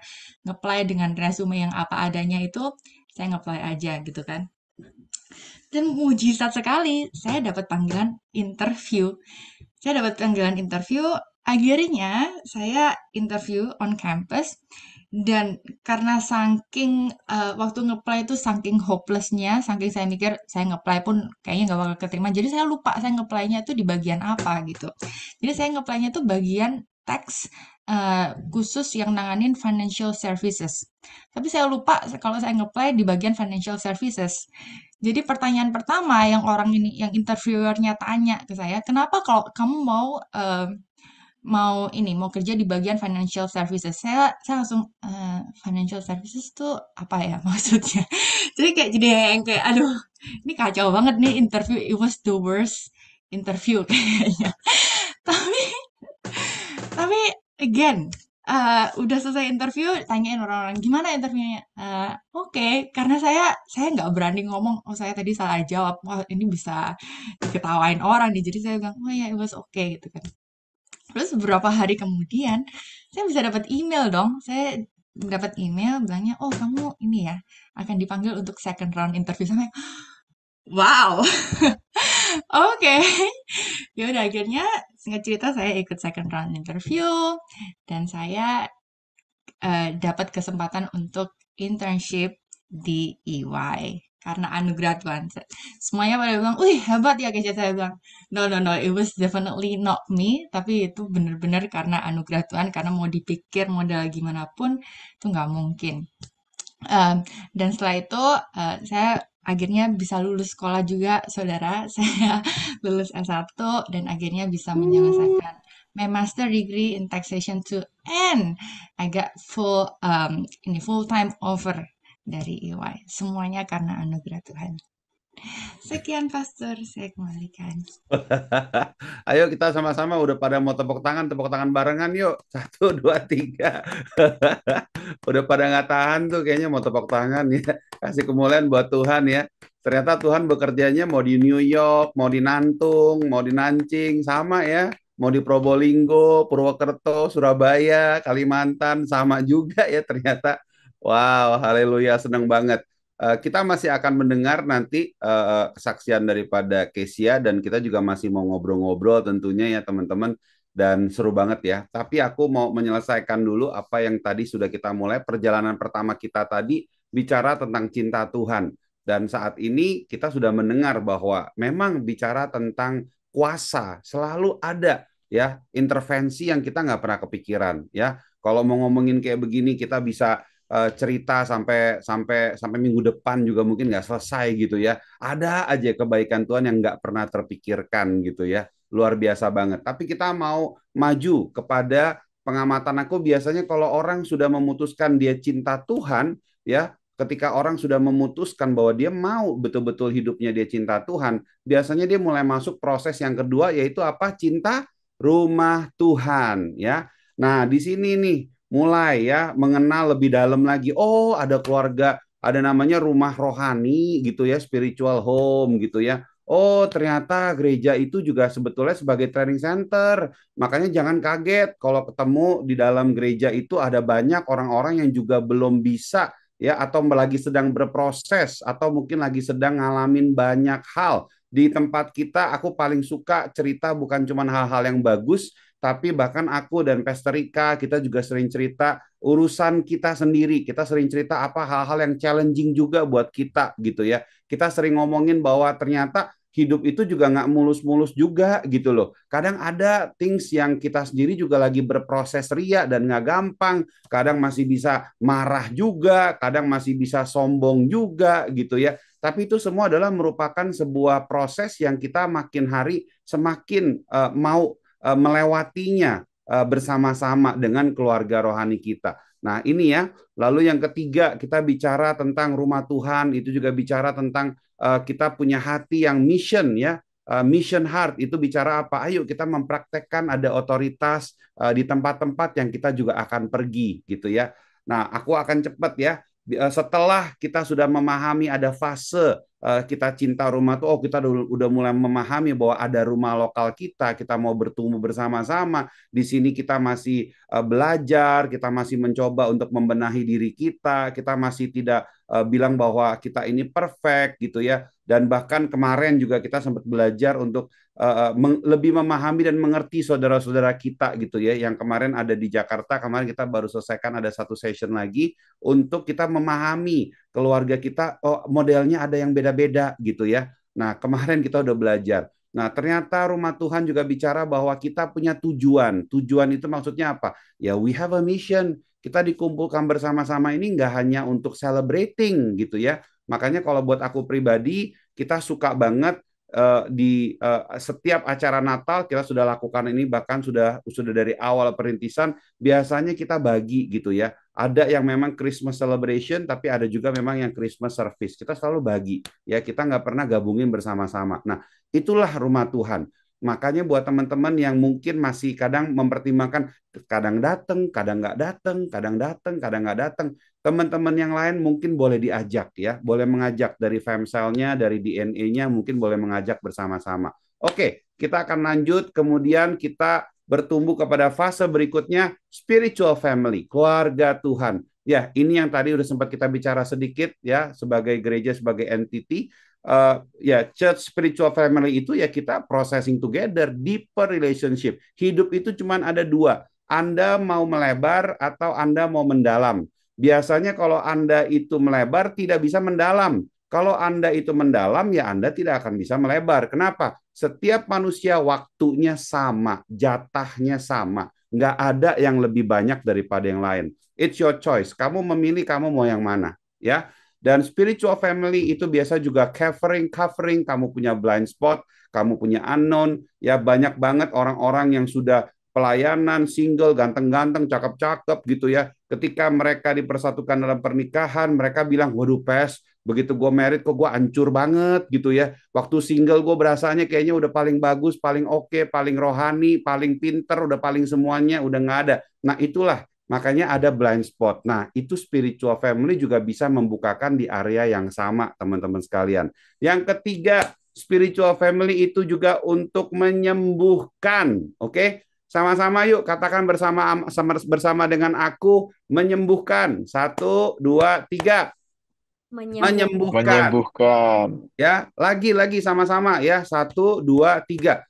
nge-apply dengan resume yang apa adanya itu, saya nge-apply aja gitu kan. Dan mujizat sekali, saya dapat panggilan interview. Akhirnya saya interview on campus. Dan karena waktu nge-apply itu saking hopelessnya, saking saya mikir saya nge-apply pun kayaknya nggak bakal keterima. Jadi saya lupa saya nge-apply-nya itu di bagian apa gitu. Jadi saya nge-apply-nya itu bagian tax khusus yang nanganin financial services. Tapi saya lupa kalau saya nge-apply di bagian financial services. Jadi pertanyaan pertama yang interviewernya tanya ke saya, kenapa kalau kamu mau kerja di bagian financial services? Saya langsung financial services tuh apa ya maksudnya? Jadi yang kayak aduh, ini kacau banget nih interview. It was the worst interview kayaknya. Tapi tapi again, udah selesai interview, tanyain orang-orang gimana interviewnya. Oke, karena saya nggak berani ngomong, oh saya tadi salah jawab, wah ini bisa diketawain orang nih. Jadi saya bilang, oh ya, it was okay gitu kan. Terus beberapa hari kemudian, saya bisa dapat email dong. Saya dapat email bilangnya, oh kamu ini ya akan dipanggil untuk second round interview. Sampai, wow, oke. Ya udah akhirnya singkat cerita saya ikut second round interview dan saya dapat kesempatan untuk internship di EY karena anugerah Tuhan. Semuanya pada bilang, wih hebat ya Kesha. Saya bilang, no, no, no, it was definitely not me, tapi itu benar-benar karena anugerah Tuhan, karena mau dipikir modal gimana pun, itu nggak mungkin. Dan setelah itu, saya akhirnya bisa lulus sekolah juga, saudara. Saya lulus S1 dan akhirnya bisa menyelesaikan my master degree in taxation too. And I got full time offer dari EY. Semuanya karena anugerah Tuhan. Sekian, Pastor. Saya kembalikan. Ayo kita sama-sama udah pada mau tepuk tangan barengan yuk. 1, 2, 3. Udah pada nggak tahan tuh kayaknya mau tepuk tangan ya. Kasih kemuliaan buat Tuhan ya. Ternyata Tuhan bekerjanya mau di New York, mau di Nantung, mau di Nanjing, sama ya. Mau di Probolinggo, Purwokerto, Surabaya, Kalimantan, sama juga ya ternyata. Wow, haleluya, seneng banget. Kita masih akan mendengar nanti kesaksian daripada Kesia dan kita juga masih mau ngobrol-ngobrol tentunya ya teman-teman dan seru banget ya. Tapi aku mau menyelesaikan dulu apa yang tadi sudah kita mulai. Perjalanan pertama kita tadi bicara tentang cinta Tuhan dan saat ini kita sudah mendengar bahwa memang bicara tentang kuasa selalu ada ya intervensi yang kita nggak pernah kepikiran ya. Kalau mau ngomongin kayak begini kita bisa cerita sampai minggu depan juga mungkin nggak selesai gitu ya. Ada aja kebaikan Tuhan yang nggak pernah terpikirkan gitu ya. Luar biasa banget. Tapi kita mau maju kepada pengamatan aku biasanya kalau orang sudah memutuskan dia cinta Tuhan ya. Ketika orang sudah memutuskan bahwa dia mau betul-betul hidupnya dia cinta Tuhan, biasanya dia mulai masuk proses yang kedua yaitu apa? Cinta rumah Tuhan ya. Nah, di sini nih mulai ya mengenal lebih dalam lagi. Oh, ada keluarga, ada namanya rumah rohani gitu ya, spiritual home gitu ya. Oh, ternyata gereja itu juga sebetulnya sebagai training center. Makanya jangan kaget kalau ketemu di dalam gereja itu ada banyak orang-orang yang juga belum bisa ya atau lagi sedang berproses atau mungkin lagi sedang ngalamin banyak hal. Di tempat kita aku paling suka cerita bukan cuma hal-hal yang bagus, tapi bahkan aku dan Pastor Rika kita juga sering cerita urusan kita sendiri. Kita sering cerita apa hal-hal yang challenging juga buat kita gitu ya. Kita sering ngomongin bahwa ternyata hidup itu juga nggak mulus-mulus juga gitu loh. Kadang ada things yang kita sendiri juga lagi berproses ria dan nggak gampang. Kadang masih bisa marah juga, kadang masih bisa sombong juga gitu ya. Tapi itu semua adalah merupakan sebuah proses yang kita makin hari semakin mau melewatinya bersama-sama dengan keluarga rohani kita. Nah ini ya, lalu yang ketiga kita bicara tentang rumah Tuhan, itu juga bicara tentang kita punya hati yang mission ya, mission heart itu bicara apa? Ayo kita mempraktekkan ada otoritas di tempat-tempat yang kita juga akan pergi gitu ya. Nah aku akan cepat ya, setelah kita sudah memahami ada fase kita cinta rumah tuh, oh kita udah mulai memahami bahwa ada rumah lokal kita mau bertumbuh bersama-sama. Di sini kita masih belajar, kita masih mencoba untuk membenahi diri kita masih tidak bilang bahwa kita ini perfect gitu ya. Dan bahkan kemarin juga kita sempat belajar untuk lebih memahami dan mengerti saudara-saudara kita gitu ya. Yang kemarin ada di Jakarta, kemarin kita baru selesaikan ada satu session lagi untuk kita memahami keluarga kita, oh modelnya ada yang beda-beda gitu ya. Nah kemarin kita udah belajar. Nah ternyata rumah Tuhan juga bicara bahwa kita punya tujuan. Tujuan itu maksudnya apa? Ya we have a mission. Kita dikumpulkan bersama-sama ini nggak hanya untuk celebrating gitu ya. Makanya kalau buat aku pribadi, kita suka banget di setiap acara Natal kita sudah lakukan ini, bahkan sudah dari awal perintisan biasanya kita bagi gitu ya. Ada yang memang Christmas celebration, tapi ada juga memang yang Christmas service. Kita selalu bagi ya, kita nggak pernah gabungin bersama-sama. Nah itulah rumah Tuhan. Makanya buat teman-teman yang mungkin masih kadang mempertimbangkan, kadang datang, kadang nggak datang, kadang datang, kadang nggak datang. Teman-teman yang lain mungkin boleh diajak ya, boleh mengajak dari FEMSEL-nya, dari DNA-nya, mungkin boleh mengajak bersama-sama. Oke, kita akan lanjut, kemudian kita bertumbuh kepada fase berikutnya, spiritual family, keluarga Tuhan. Ya, ini yang tadi udah sempat kita bicara sedikit ya, sebagai gereja, sebagai entity. Ya, church spiritual family itu ya kita processing together, deeper relationship. Hidup itu cuma ada dua, Anda mau melebar atau Anda mau mendalam. Biasanya kalau Anda itu melebar tidak bisa mendalam. Kalau Anda itu mendalam ya Anda tidak akan bisa melebar. Kenapa? Setiap manusia waktunya sama, jatahnya sama. Nggak ada yang lebih banyak daripada yang lain. It's your choice. Kamu memilih kamu mau yang mana, ya. Dan spiritual family itu biasa juga covering, kamu punya blind spot, kamu punya unknown, ya banyak banget orang-orang yang sudah pelayanan, single, ganteng-ganteng, cakep-cakep gitu ya. Ketika mereka dipersatukan dalam pernikahan, mereka bilang, waduh pes, begitu gue married kok gue hancur banget gitu ya. Waktu single gue berasanya kayaknya udah paling bagus, paling oke, paling rohani, paling pinter, udah paling semuanya, udah nggak ada. Nah itulah makanya ada blind spot. Nah, itu spiritual family juga bisa membukakan di area yang sama, teman-teman sekalian. Yang ketiga, spiritual family itu juga untuk menyembuhkan. Oke? Sama-sama yuk, katakan bersama dengan aku, menyembuhkan. 1, 2, 3. Menyembuhkan. Menyembuhkan. Ya, lagi sama-sama ya. 1, 2, 3.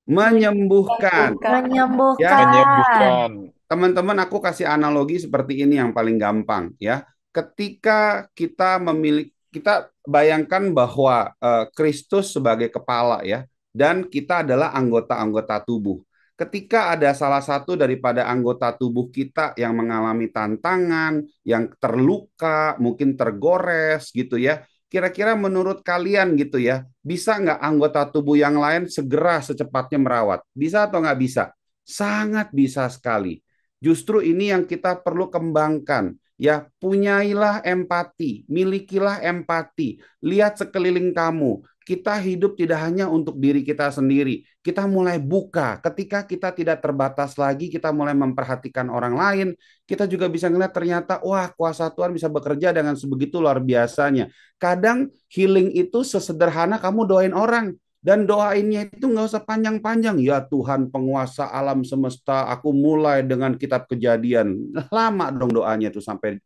Menyembuhkan. Ya, Menyembuhkan. teman-teman, aku kasih analogi seperti ini yang paling gampang ya. Ketika kita memiliki, kita bayangkan bahwa Kristus sebagai kepala ya, dan kita adalah anggota-anggota tubuh. Ketika ada salah satu daripada anggota tubuh kita yang mengalami tantangan, yang terluka, mungkin tergores gitu ya, kira-kira menurut kalian gitu ya, bisa nggak anggota tubuh yang lain segera secepatnya merawat? Bisa atau nggak bisa? Sangat bisa sekali. Justru ini yang kita perlu kembangkan. Ya, punyailah empati, milikilah empati. Lihat sekeliling kamu. Kita hidup tidak hanya untuk diri kita sendiri. Kita mulai buka. Ketika kita tidak terbatas lagi, kita mulai memperhatikan orang lain. Kita juga bisa melihat ternyata, wah kuasa Tuhan bisa bekerja dengan sebegitu luar biasanya. Kadang healing itu sesederhana kamu doain orang. Dan doainnya itu nggak usah panjang-panjang. Ya Tuhan penguasa alam semesta, aku mulai dengan kitab Kejadian. Lama dong doanya tuh sampai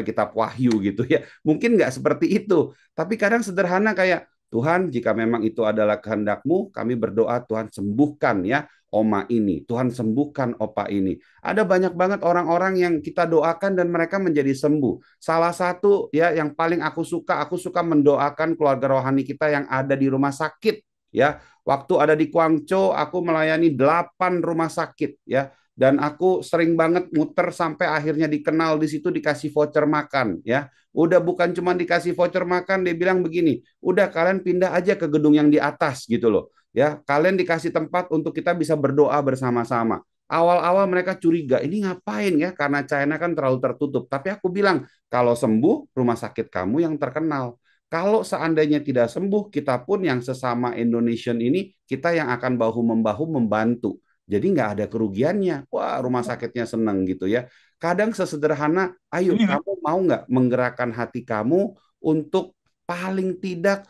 kitab Wahyu gitu ya. Mungkin nggak seperti itu. Tapi kadang sederhana kayak, Tuhan jika memang itu adalah kehendak-Mu, kami berdoa Tuhan sembuhkan ya oma ini. Tuhan sembuhkan opa ini. Ada banyak banget orang-orang yang kita doakan dan mereka menjadi sembuh. Salah satu ya yang paling aku suka mendoakan keluarga rohani kita yang ada di rumah sakit. Ya, waktu ada di Guangzhou aku melayani 8 rumah sakit ya, dan aku sering banget muter sampai akhirnya dikenal di situ, dikasih voucher makan ya. Udah bukan cuma dikasih voucher makan, dia bilang begini, udah kalian pindah aja ke gedung yang di atas gitu loh. Ya, kalian dikasih tempat untuk kita bisa berdoa bersama-sama. Awal-awal mereka curiga, ini ngapain ya? Karena China kan terlalu tertutup. Tapi aku bilang, kalau sembuh, rumah sakit kamu yang terkenal. Kalau seandainya tidak sembuh, kita pun yang sesama Indonesian ini, kita yang akan bahu-membahu membantu. Jadi nggak ada kerugiannya. Wah, rumah sakitnya seneng gitu ya. Kadang sesederhana, ayo kamu mau nggak menggerakkan hati kamu untuk paling tidak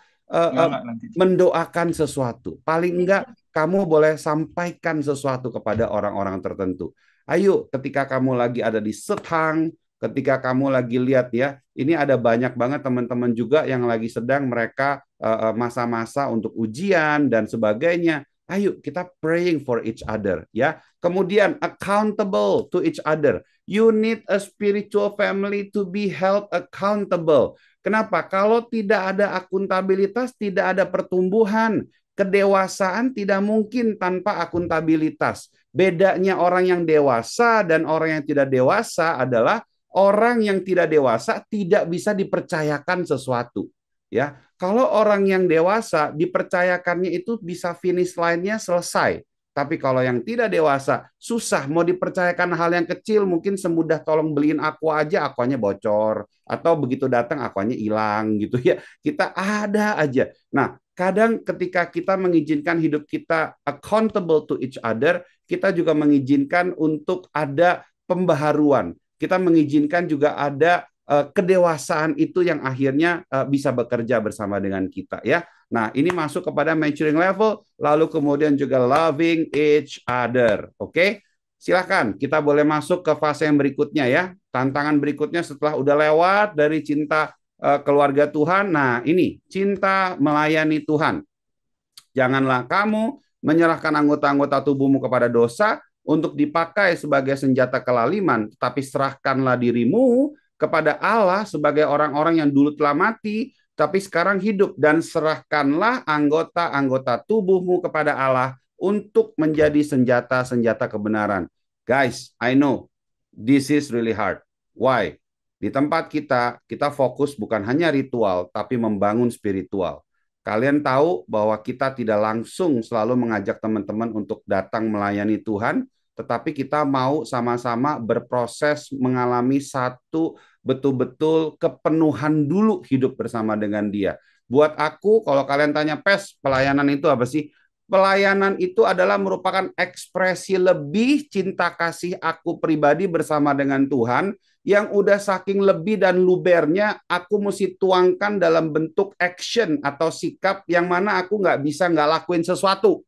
mendoakan sesuatu. Paling enggak kamu boleh sampaikan sesuatu kepada orang-orang tertentu. Ayo, ketika kamu lagi ada di Sethang, ketika kamu lagi lihat ya, ini ada banyak banget teman-teman juga yang lagi sedang mereka masa-masa untuk ujian dan sebagainya. Ayo kita praying for each other ya. Kemudian accountable to each other. You need a spiritual family to be held accountable. Kenapa? Kalau tidak ada akuntabilitas, tidak ada pertumbuhan. Kedewasaan tidak mungkin tanpa akuntabilitas. Bedanya orang yang dewasa dan orang yang tidak dewasa adalah orang yang tidak dewasa tidak bisa dipercayakan sesuatu. Ya, kalau orang yang dewasa dipercayakannya itu bisa finish line-nya selesai. Tapi kalau yang tidak dewasa susah mau dipercayakan hal yang kecil, mungkin semudah tolong beliin aqua aja, aquanya bocor atau begitu datang aquanya hilang gitu ya. Kita ada aja. Nah, Kadang ketika kita mengizinkan hidup kita accountable to each other, kita juga mengizinkan untuk ada pembaharuan. Kita mengizinkan juga ada kedewasaan itu yang akhirnya bisa bekerja bersama dengan kita ya. Nah, ini masuk kepada maturing level, lalu kemudian juga loving each other. Oke? Silakan, kita boleh masuk ke fase yang berikutnya ya. Tantangan berikutnya setelah udah lewat dari cinta keluarga Tuhan. Nah, ini cinta melayani Tuhan. Janganlah kamu menyerahkan anggota-anggota tubuhmu kepada dosa untuk dipakai sebagai senjata kelaliman, tetapi serahkanlah dirimu kepada Allah sebagai orang-orang yang dulu telah mati, tapi sekarang hidup, dan serahkanlah anggota-anggota tubuhmu kepada Allah untuk menjadi senjata-senjata kebenaran. Guys, I know this is really hard. Why? Di tempat kita fokus bukan hanya ritual, tapi membangun spiritual. Kalian tahu bahwa kita tidak langsung selalu mengajak teman-teman untuk datang melayani Tuhan, tetapi kita mau sama-sama berproses mengalami satu betul-betul kepenuhan dulu hidup bersama dengan Dia. Buat aku, kalau kalian tanya, Pes, pelayanan itu apa sih? Pelayanan itu adalah merupakan ekspresi lebih cinta kasih aku pribadi bersama dengan Tuhan, yang udah saking lebih dan lubernya aku mesti tuangkan dalam bentuk action atau sikap yang mana aku nggak lakuin sesuatu.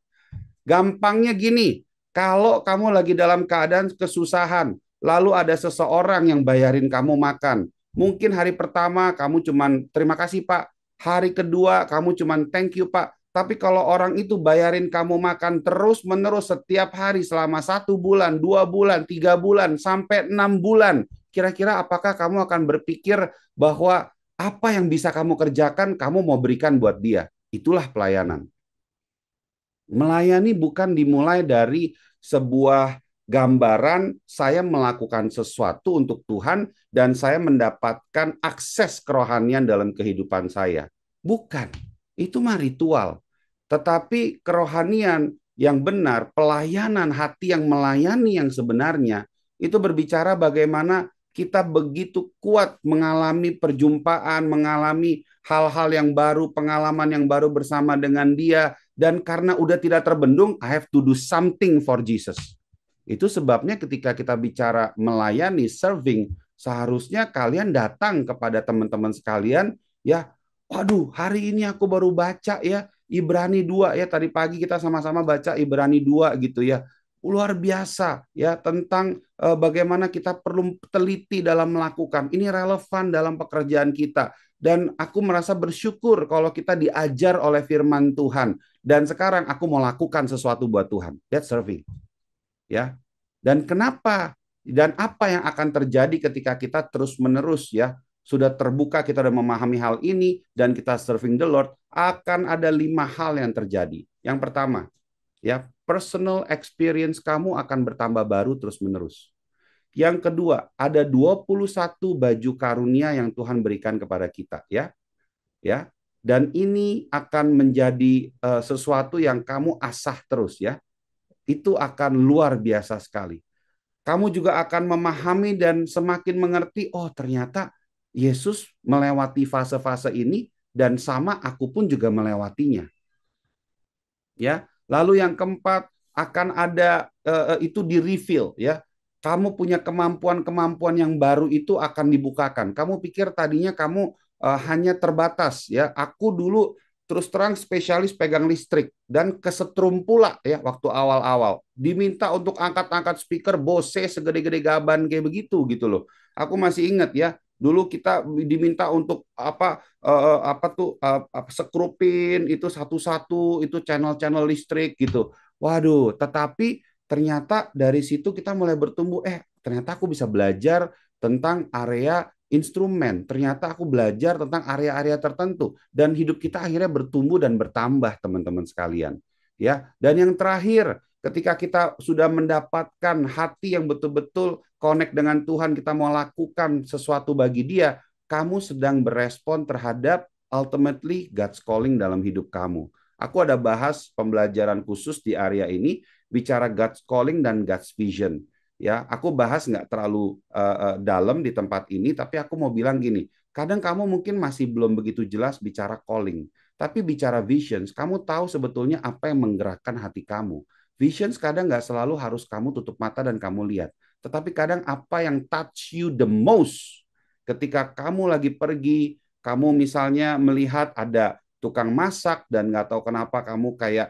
Gampangnya gini, kalau kamu lagi dalam keadaan kesusahan, lalu ada seseorang yang bayarin kamu makan. Mungkin hari pertama kamu cuman terima kasih Pak, hari kedua kamu cuman thank you Pak. Tapi kalau orang itu bayarin kamu makan terus-menerus setiap hari selama 1 bulan, 2 bulan, 3 bulan, sampai 6 bulan, kira-kira apakah kamu akan berpikir bahwa apa yang bisa kamu kerjakan, kamu mau berikan buat dia? Itulah pelayanan. Melayani bukan dimulai dari sebuah gambaran saya melakukan sesuatu untuk Tuhan dan saya mendapatkan akses kerohanian dalam kehidupan saya. Bukan. Itu mah ritual. Tetapi kerohanian yang benar, pelayanan hati yang melayani yang sebenarnya, itu berbicara bagaimana kita begitu kuat mengalami perjumpaan, mengalami hal-hal yang baru, pengalaman yang baru bersama dengan Dia, dan karena udah tidak terbendung, I have to do something for Jesus. Itu sebabnya ketika kita bicara melayani, serving, seharusnya kalian datang kepada teman-teman sekalian, ya, waduh, hari ini aku baru baca ya, Ibrani 2 ya, tadi pagi kita sama-sama baca Ibrani 2 gitu ya. Luar biasa ya tentang bagaimana kita perlu teliti dalam melakukan. Ini relevan dalam pekerjaan kita. Dan aku merasa bersyukur kalau kita diajar oleh firman Tuhan. Dan sekarang aku mau lakukan sesuatu buat Tuhan. That's serving. Ya. Dan kenapa? Dan apa yang akan terjadi ketika kita terus-menerus ya sudah terbuka, kita sudah memahami hal ini dan kita serving the Lord, akan ada 5 hal yang terjadi. Yang pertama, ya, personal experience kamu akan bertambah baru terus-menerus. Yang kedua, ada 21 baju karunia yang Tuhan berikan kepada kita, ya. Ya. Dan ini akan menjadi sesuatu yang kamu asah terus, ya. Itu akan luar biasa sekali. Kamu juga akan memahami dan semakin mengerti, oh ternyata Yesus melewati fase-fase ini dan sama aku pun juga melewatinya. Ya. Lalu yang keempat, akan ada itu di-reveal ya. Kamu punya kemampuan-kemampuan yang baru itu akan dibukakan. Kamu pikir tadinya kamu hanya terbatas ya. Aku dulu terus terang spesialis pegang listrik dan kesetrum pula ya waktu awal-awal. Diminta untuk angkat-angkat speaker Bose segede-gede gaban kayak begitu gitu loh. Aku masih ingat ya. Dulu kita diminta untuk sekrupin itu satu-satu itu channel-channel listrik gitu. Waduh, tetapi ternyata dari situ kita mulai bertumbuh. Ternyata aku bisa belajar tentang area instrumen. Ternyata aku belajar tentang area-area tertentu dan hidup kita akhirnya bertumbuh dan bertambah, teman-teman sekalian. Ya, dan yang terakhir, ketika kita sudah mendapatkan hati yang betul-betul connect dengan Tuhan, kita mau lakukan sesuatu bagi Dia, kamu sedang berespon terhadap ultimately God's calling dalam hidup kamu. Aku ada bahas pembelajaran khusus di area ini, bicara God's calling dan God's vision. Ya, aku bahas nggak terlalu dalam di tempat ini, tapi aku mau bilang gini, kadang kamu mungkin masih belum begitu jelas bicara calling. Tapi bicara visions, kamu tahu sebetulnya apa yang menggerakkan hati kamu. Visions kadang nggak selalu harus kamu tutup mata dan kamu lihat. Tetapi kadang apa yang touch you the most. Ketika kamu lagi pergi, kamu misalnya melihat ada tukang masak dan nggak tahu kenapa kamu kayak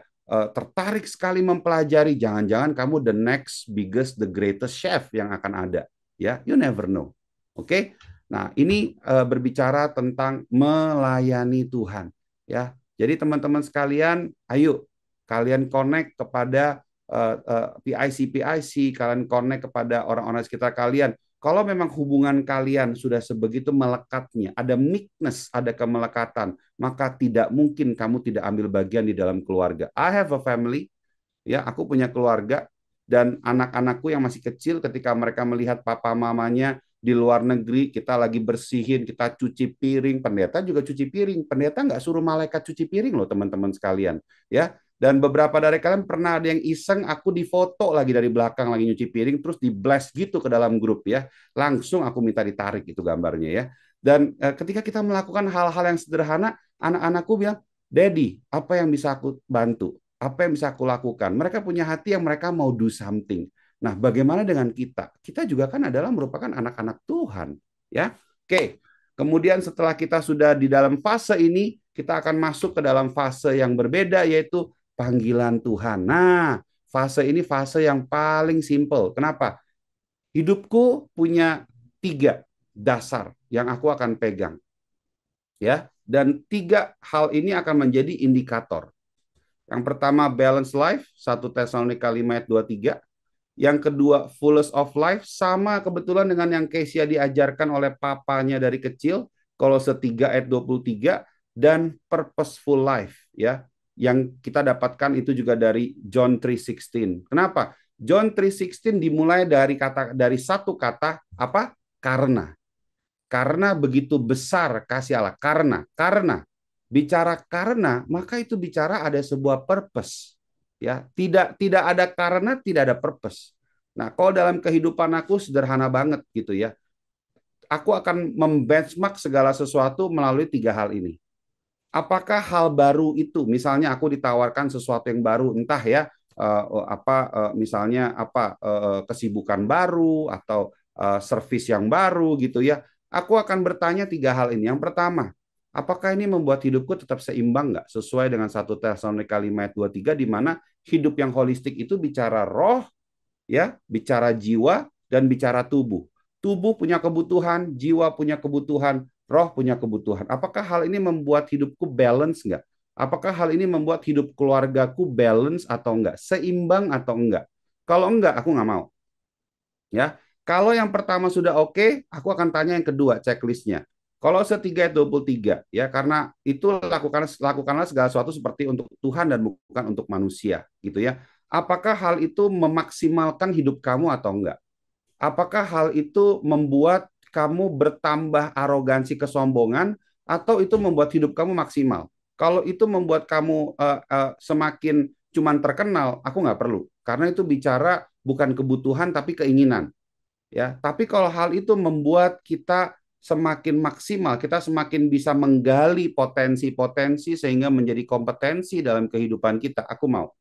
tertarik sekali mempelajari. Jangan-jangan kamu the next biggest, the greatest chef yang akan ada. Ya, you never know. Oke? Nah, ini berbicara tentang melayani Tuhan. Ya, jadi teman-teman sekalian, ayo kalian connect kepada PIC, kalian connect kepada orang-orang sekitar kalian. Kalau memang hubungan kalian sudah sebegitu melekatnya, ada meekness, ada kemelekatan, maka tidak mungkin kamu tidak ambil bagian di dalam keluarga. I have a family, ya, aku punya keluarga, dan anak-anakku yang masih kecil ketika mereka melihat papa mamanya di luar negeri, kita lagi bersihin, kita cuci piring, pendeta juga cuci piring. Pendeta nggak suruh malaikat cuci piring loh teman-teman sekalian, ya. Dan beberapa dari kalian pernah ada yang iseng, aku difoto lagi dari belakang lagi nyuci piring, terus di blast gitu ke dalam grup ya. Langsung aku minta ditarik itu gambarnya ya. Dan ketika kita melakukan hal-hal yang sederhana, anak-anakku bilang, Daddy, apa yang bisa aku bantu? Apa yang bisa aku lakukan? Mereka punya hati yang mereka mau do something. Nah, bagaimana dengan kita? Kita juga kan adalah merupakan anak-anak Tuhan, ya. Oke. Kemudian setelah kita sudah di dalam fase ini, kita akan masuk ke dalam fase yang berbeda, yaitu panggilan Tuhan. Nah, fase ini fase yang paling simple. Kenapa? Hidupku punya 3 dasar yang aku akan pegang, ya. Dan 3 hal ini akan menjadi indikator. Yang pertama balance life, 1 Tesalonika 5 ayat 23. Yang kedua fullness of life, sama kebetulan dengan yang Kesia diajarkan oleh papanya dari kecil, Kolose 3 ayat 23, dan purposeful life, ya. Yang kita dapatkan itu juga dari John 3:16. Kenapa? John 3:16 dimulai dari satu kata apa? Karena. Karena begitu besar kasih Allah. Karena bicara karena, maka itu bicara ada sebuah purpose. Ya, tidak ada karena, tidak ada purpose. Nah, kalau dalam kehidupan aku sederhana banget gitu ya. Aku akan membenchmark segala sesuatu melalui 3 hal ini. Apakah hal baru itu, misalnya aku ditawarkan sesuatu yang baru, entah ya misalnya kesibukan baru atau service yang baru gitu ya. Aku akan bertanya 3 hal ini. Yang pertama, apakah ini membuat hidupku tetap seimbang nggak? Sesuai dengan 1 Tesalonika 5 ayat 23, di mana hidup yang holistik itu bicara roh, ya, bicara jiwa, dan bicara tubuh. Tubuh punya kebutuhan, jiwa punya kebutuhan, roh punya kebutuhan. Apakah hal ini membuat hidupku balance nggak? Apakah hal ini membuat hidup keluargaku balance atau enggak? Seimbang atau enggak? Kalau enggak, aku nggak mau. Ya, kalau yang pertama sudah oke, aku akan tanya yang kedua, checklistnya. Kalau 3 ayat 23, ya, karena itu lakukanlah segala sesuatu seperti untuk Tuhan dan bukan untuk manusia, gitu ya. Apakah hal itu memaksimalkan hidup kamu atau enggak? Apakah hal itu membuat kamu bertambah arogansi kesombongan atau itu membuat hidup kamu maksimal? Kalau itu membuat kamu semakin cuman terkenal, aku nggak perlu. Karena itu bicara bukan kebutuhan tapi keinginan. Ya, tapi kalau hal itu membuat kita semakin maksimal, kita semakin bisa menggali potensi-potensi sehingga menjadi kompetensi dalam kehidupan kita, aku mau.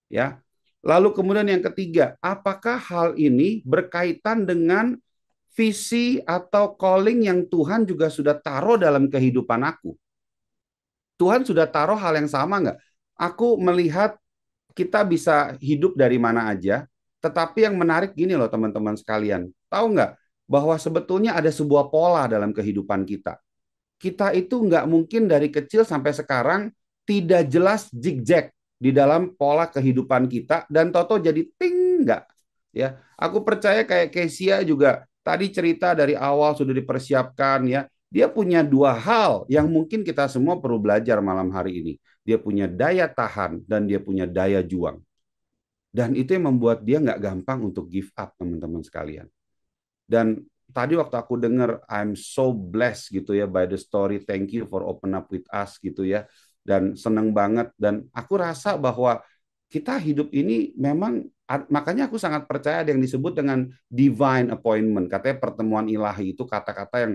Ya. Lalu kemudian yang ketiga, apakah hal ini berkaitan dengan visi atau calling yang Tuhan juga sudah taruh dalam kehidupan aku? Tuhan sudah taruh hal yang sama nggak? Aku melihat kita bisa hidup dari mana aja, tetapi yang menarik gini loh teman-teman sekalian. Tahu nggak bahwa sebetulnya ada sebuah pola dalam kehidupan kita. Kita itu nggak mungkin dari kecil sampai sekarang tidak jelas zigzag di dalam pola kehidupan kita dan toto jadi ting nggak. Ya, aku percaya kayak Kesia juga tadi cerita dari awal sudah dipersiapkan ya. Dia punya 2 hal yang mungkin kita semua perlu belajar malam hari ini. Dia punya daya tahan dan dia punya daya juang. Dan itu yang membuat dia nggak gampang untuk give up, teman-teman sekalian. Dan tadi waktu aku dengar I'm so blessed gitu ya by the story, thank you for open up with us gitu ya. Dan seneng banget. Dan aku rasa bahwa kita hidup ini memang, makanya aku sangat percaya ada yang disebut dengan divine appointment. Katanya pertemuan ilahi itu kata-kata yang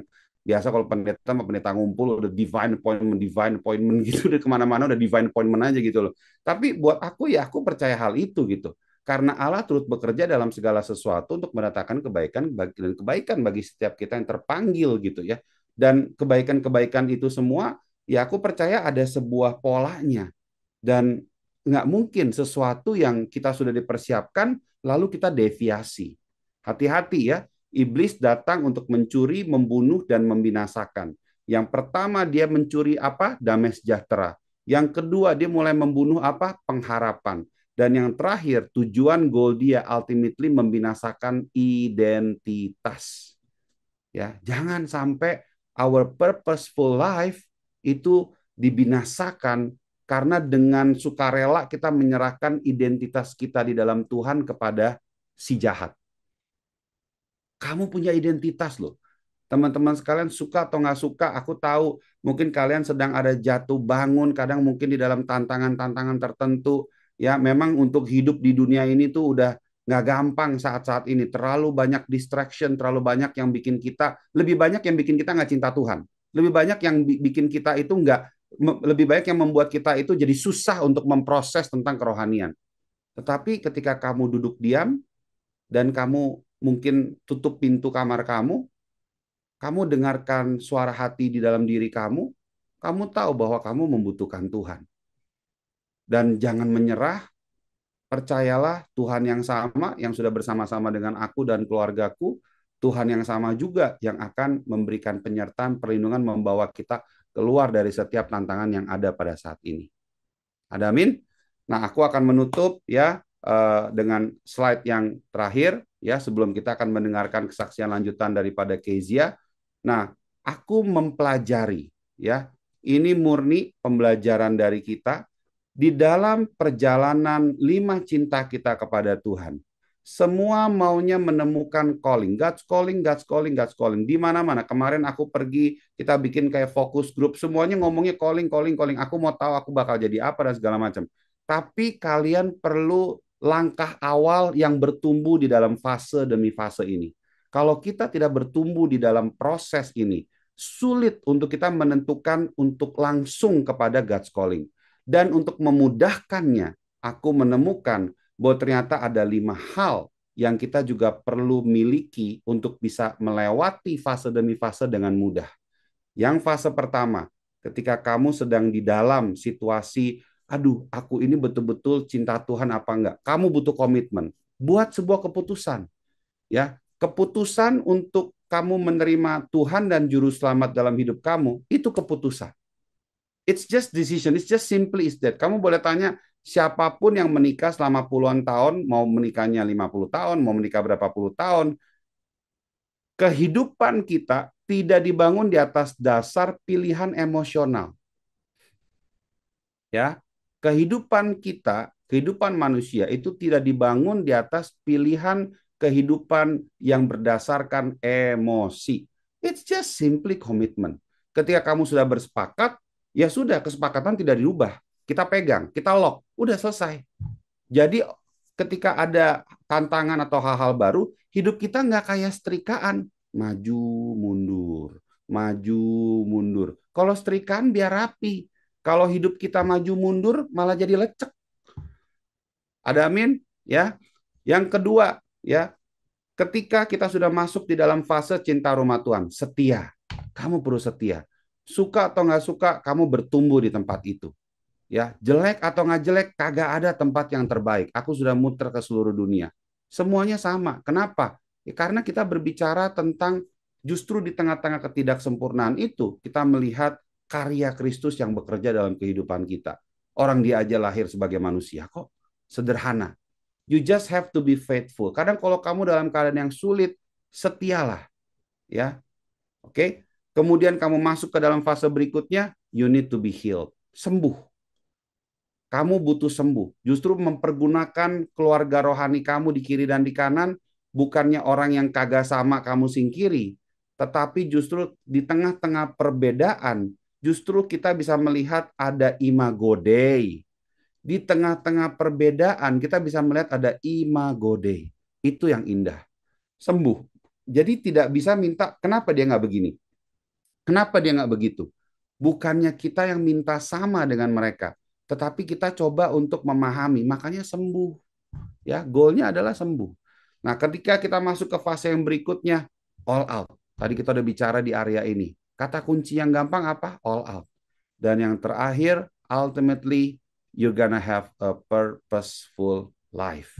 Biasa kalau pendeta sama pendeta ngumpul udah divine appointment gitu, udah kemana-mana udah divine appointment aja gitu loh. Tapi buat aku ya aku percaya hal itu gitu. Karena Allah turut bekerja dalam segala sesuatu untuk mendatangkan kebaikan dan kebaikan bagi setiap kita yang terpanggil gitu ya. Dan kebaikan-kebaikan itu semua ya aku percaya ada sebuah polanya. Dan nggak mungkin sesuatu yang kita sudah dipersiapkan lalu kita deviasi. Hati-hati ya, iblis datang untuk mencuri, membunuh, dan membinasakan. Yang pertama dia mencuri apa? Damai sejahtera. Yang kedua dia mulai membunuh apa? Pengharapan. Dan yang terakhir tujuan goal dia ultimately membinasakan identitas. Ya, jangan sampai our purposeful life itu dibinasakan karena dengan sukarela kita menyerahkan identitas kita di dalam Tuhan kepada si jahat. Kamu punya identitas loh. Teman-teman sekalian suka atau nggak suka, aku tahu mungkin kalian sedang ada jatuh bangun, kadang mungkin di dalam tantangan-tantangan tertentu. Ya, memang untuk hidup di dunia ini tuh udah nggak gampang saat-saat ini. Terlalu banyak distraction, terlalu banyak yang bikin kita, lebih banyak yang bikin kita nggak cinta Tuhan. Lebih banyak yang bikin kita itu nggak, lebih banyak yang membuat kita itu jadi susah untuk memproses tentang kerohanian. Tetapi ketika kamu duduk diam dan kamu mungkin tutup pintu kamar kamu dengarkan suara hati di dalam diri kamu tahu bahwa kamu membutuhkan Tuhan. Dan jangan menyerah, percayalah Tuhan yang sama, yang sudah bersama-sama dengan aku dan keluargaku, Tuhan yang sama juga yang akan memberikan penyertaan, perlindungan, membawa kita keluar dari setiap tantangan yang ada pada saat ini. Ada amin? Nah, aku akan menutup ya dengan slide yang terakhir ya sebelum kita akan mendengarkan kesaksian lanjutan daripada Kezia. Nah, aku mempelajari ya, ini murni pembelajaran dari kita di dalam perjalanan 5 cinta kita kepada Tuhan. Semua maunya menemukan calling, God's calling, God's calling, God's calling. Di mana-mana. Kemarin aku pergi, kita bikin kayak fokus grup, semuanya ngomongnya calling, calling, calling. Aku mau tahu aku bakal jadi apa dan segala macam. Tapi kalian perlu langkah awal yang bertumbuh di dalam fase demi fase ini. Kalau kita tidak bertumbuh di dalam proses ini, sulit untuk kita menentukan untuk langsung kepada God's calling. Dan untuk memudahkannya, aku menemukan bahwa ternyata ada 5 hal yang kita juga perlu miliki untuk bisa melewati fase demi fase dengan mudah. Yang fase pertama, ketika kamu sedang di dalam situasi, aduh, aku ini betul-betul cinta Tuhan apa enggak? Kamu butuh komitmen. Buat sebuah keputusan. Ya, keputusan untuk kamu menerima Tuhan dan juru selamat dalam hidup kamu, itu keputusan. It's just decision. It's just simply is that. Kamu boleh tanya siapapun yang menikah selama puluhan tahun, mau menikahnya 50 tahun, mau menikah berapa puluh tahun, kehidupan kita tidak dibangun di atas dasar pilihan emosional. Ya, kehidupan kita, kehidupan manusia itu tidak dibangun di atas pilihan kehidupan yang berdasarkan emosi. It's just simply commitment. Ketika kamu sudah bersepakat, ya sudah, kesepakatan tidak dirubah. Kita pegang, kita lock, udah selesai. Jadi ketika ada tantangan atau hal-hal baru, hidup kita nggak kayak setrikaan. Maju, mundur, maju, mundur. Kalau setrikaan biar rapi. Kalau hidup kita maju mundur, malah jadi lecek. Ada amin? Ya. Yang kedua, ya, ketika kita sudah masuk di dalam fase cinta rumah Tuhan, setia. Kamu perlu setia. Suka atau nggak suka, kamu bertumbuh di tempat itu. Ya, jelek atau nggak jelek, kagak ada tempat yang terbaik. Aku sudah muter ke seluruh dunia. Semuanya sama. Kenapa? Ya, karena kita berbicara tentang justru di tengah-tengah ketidaksempurnaan itu, kita melihat karya Kristus yang bekerja dalam kehidupan kita. Orang dia aja lahir sebagai manusia kok. Sederhana. You just have to be faithful. Kadang kalau kamu dalam keadaan yang sulit, setialah. Ya. Oke. Kemudian kamu masuk ke dalam fase berikutnya, you need to be healed. Sembuh. Kamu butuh sembuh. Justru mempergunakan keluarga rohani kamu di kiri dan di kanan, bukannya orang yang kagak sama kamu singkiri, tetapi justru di tengah-tengah perbedaan, justru kita bisa melihat ada imago Dei. Di tengah-tengah perbedaan, kita bisa melihat ada imago Dei. Itu yang indah. Sembuh. Jadi tidak bisa minta, kenapa dia nggak begini? Kenapa dia nggak begitu? Bukannya kita yang minta sama dengan mereka, tetapi kita coba untuk memahami, makanya sembuh. Ya, goalnya adalah sembuh. Nah, ketika kita masuk ke fase yang berikutnya, all out. Tadi kita udah bicara di area ini. Kata kunci yang gampang apa? All out. Dan yang terakhir, ultimately, you're gonna have a purposeful life.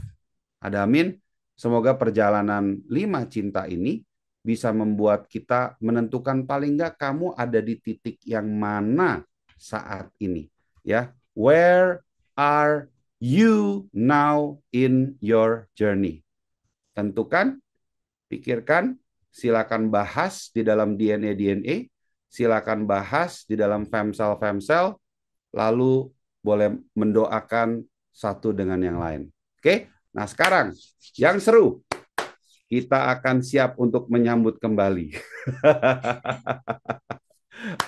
Ada amin. Semoga perjalanan 5 cinta ini bisa membuat kita menentukan paling nggak kamu ada di titik yang mana saat ini. Ya, where are you now in your journey? Tentukan, pikirkan, silakan bahas di dalam DNA, silakan bahas di dalam femsel, lalu boleh mendoakan satu dengan yang lain. Oke? Nah, sekarang yang seru, kita akan siap untuk menyambut kembali.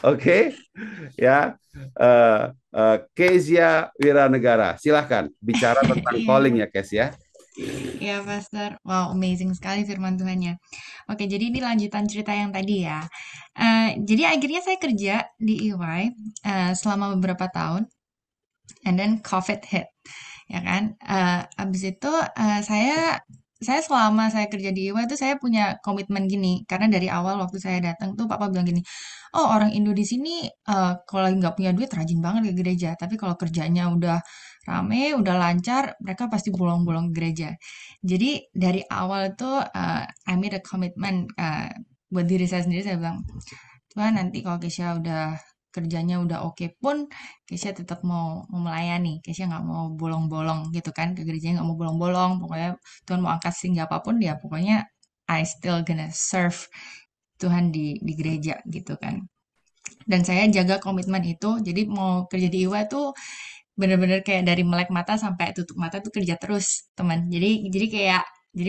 Oke? Ya. Kezia Wiranegara, silahkan bicara tentang calling ya, Kes ya. Ya, Pastor. Wow, amazing sekali firman Tuhannya. Oke, jadi ini lanjutan cerita yang tadi ya. Jadi akhirnya saya kerja di EY selama beberapa tahun, and then COVID hit, ya kan? Abis itu saya selama saya kerja di EY itu saya punya komitmen gini, karena dari awal waktu saya datang tuh Papa bilang gini, oh orang Indo di sini kalau lagi nggak punya duit rajin banget ke gereja, tapi kalau kerjanya udah rame, udah lancar, mereka pasti bolong-bolong ke gereja. Jadi dari awal tuh I made a commitment buat diri saya sendiri, saya bilang, Tuhan nanti kalau Kesha udah kerjanya udah oke pun, Kesha tetap mau melayani. Kesha nggak mau bolong-bolong gitu kan, ke gerejanya nggak mau bolong-bolong. Pokoknya Tuhan mau angkat sehingga apapun dia, pokoknya I still gonna serve Tuhan di gereja gitu kan. Dan saya jaga komitmen itu, jadi mau kerja di IWA tuh bener-bener kayak dari melek mata sampai tutup mata tuh kerja terus, teman. Jadi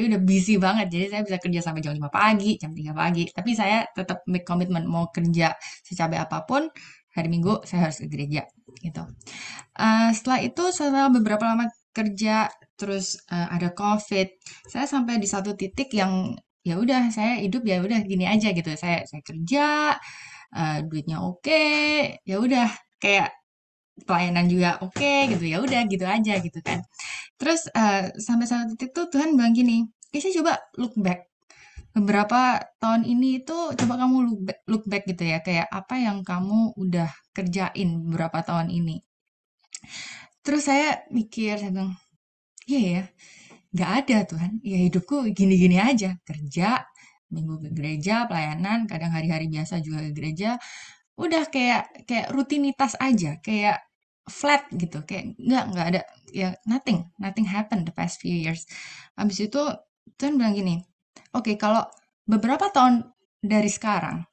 udah busy banget. Jadi saya bisa kerja sampai jam 5 pagi, jam 3 pagi. Tapi saya tetap make komitmen mau kerja secapek apapun, hari Minggu saya harus ke gereja gitu. Setelah itu setelah beberapa lama kerja terus ada COVID, saya sampai di satu titik yang ya udah saya hidup ya udah gini aja gitu. Saya kerja, duitnya oke, ya udah kayak pelayanan juga oke gitu, ya udah gitu aja gitu kan. Terus sampai satu titik tuh Tuhan bilang gini, saya coba look back beberapa tahun ini itu, coba kamu look back gitu ya, kayak apa yang kamu udah kerjain beberapa tahun ini. Terus saya mikir, saya bilang, iya ya, nggak ada Tuhan, ya hidupku gini-gini aja, kerja, minggu ke gereja, pelayanan, kadang hari-hari biasa juga ke gereja, udah kayak kayak rutinitas aja, kayak flat gitu, kayak nggak ada, ya nothing happened the past few years. Habis itu Tuhan bilang gini, oke, kalau beberapa tahun dari sekarang,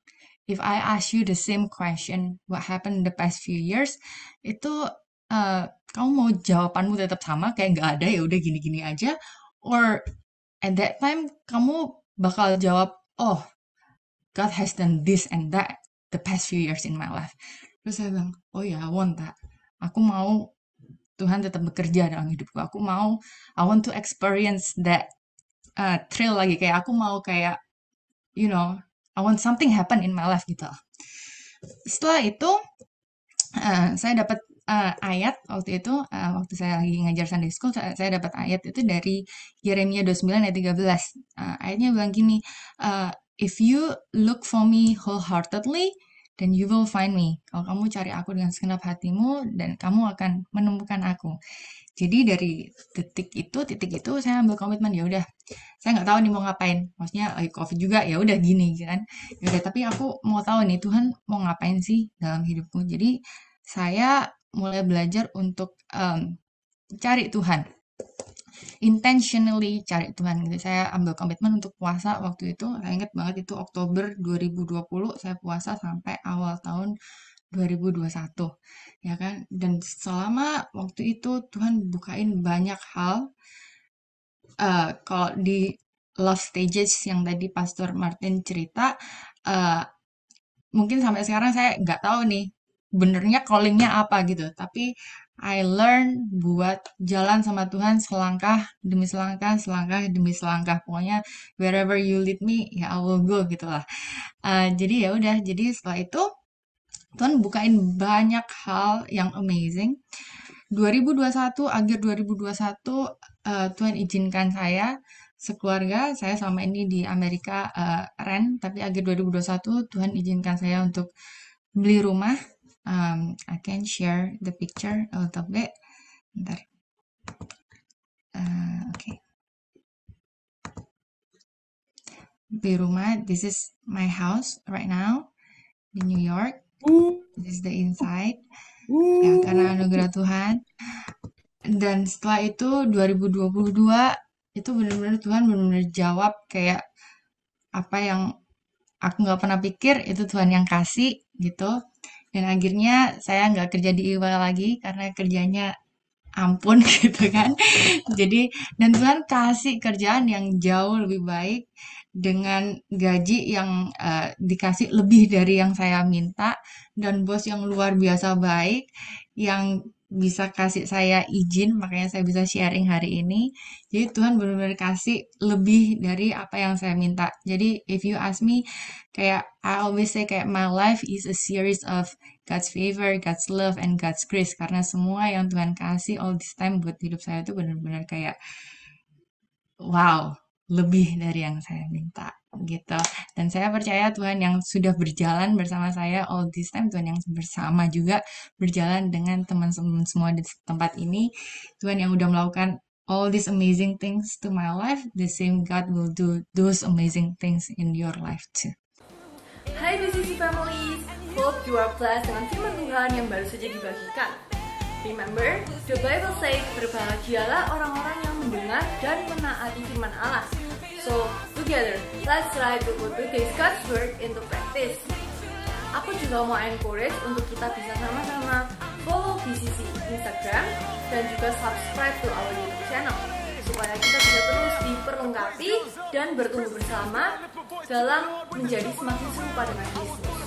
if I ask you the same question, what happened the past few years, itu kamu mau jawabanmu tetap sama, kayak nggak ada, ya udah gini-gini aja, or at that time kamu bakal jawab, oh God has done this and that the past few years in my life. Terus saya bilang, oh ya, I want that. Aku mau Tuhan tetap bekerja dalam hidupku. Aku mau, I want to experience that thrill lagi. Kayak aku mau kayak, you know, I want something happen in my life gitu. Setelah itu, saya dapat ayat waktu itu, waktu saya lagi ngajar Sunday School, saya dapat ayat itu dari Yeremia 29 ayat 13. Ayatnya bilang gini, if you look for me wholeheartedly, then you will find me. Kalau kamu cari aku dengan segenap hatimu, dan kamu akan menemukan aku. Jadi dari titik itu saya ambil komitmen, ya udah, saya nggak tahu nih mau ngapain. Maksudnya lagi COVID juga, ya udah gini kan. Ya udah, tapi aku mau tahu nih Tuhan mau ngapain sih dalam hidupku. Jadi saya mulai belajar untuk cari Tuhan, intentionally cari Tuhan gitu. Saya ambil komitmen untuk puasa waktu itu. Saya ingat banget itu Oktober 2020 saya puasa sampai awal tahun 2021, ya kan. Dan selama waktu itu Tuhan bukain banyak hal. Kalau di love stages yang tadi Pastor Martin cerita, mungkin sampai sekarang saya nggak tahu nih benernya callingnya apa gitu. Tapi I learn buat jalan sama Tuhan selangkah demi selangkah, selangkah demi selangkah. Pokoknya wherever you lead me, ya I will go gitu lah. Jadi ya udah, jadi setelah itu Tuhan bukain banyak hal yang amazing. 2021, akhir 2021, Tuhan izinkan saya sekeluarga, saya selama ini di Amerika rent, tapi akhir 2021 Tuhan izinkan saya untuk beli rumah. I can share the picture a little bit. Bentar. Oke. Beli rumah. This is my house right now di New York. This is the inside. Ya, karena anugerah Tuhan. Dan setelah itu 2022 itu benar-benar Tuhan benar-benar jawab kayak apa yang aku nggak pernah pikir, itu Tuhan yang kasih gitu. Dan akhirnya saya nggak kerja di IWA lagi karena kerjanya ampun gitu kan. Jadi dan Tuhan kasih kerjaan yang jauh lebih baik dengan gaji yang dikasih lebih dari yang saya minta, dan bos yang luar biasa baik yang bisa kasih saya izin, makanya saya bisa sharing hari ini. Jadi Tuhan benar-benar kasih lebih dari apa yang saya minta. Jadi if you ask me, kayak I always say kayak my life is a series of God's favor, God's love, and God's grace. Karena semua yang Tuhan kasih all this time buat hidup saya itu benar-benar kayak wow, lebih dari yang saya minta gitu. Dan saya percaya Tuhan yang sudah berjalan bersama saya all this time, Tuhan yang bersama juga berjalan dengan teman-teman semua di tempat ini, Tuhan yang udah melakukan all these amazing things to my life, the same God will do those amazing things in your life too. Hai BCC Families, hope you are blessed dengan firman Tuhan yang baru saja dibagikan. Remember, the Bible says, berbahagialah orang-orang yang mendengar dan menaati firman Allah. So, together, let's try to put today's God's word into practice. Aku juga mau encourage untuk kita bisa sama-sama follow BCC Instagram dan juga subscribe to our YouTube channel, supaya kita bisa terus diperlengkapi dan bertumbuh bersama dalam menjadi semakin serupa dengan Kristus.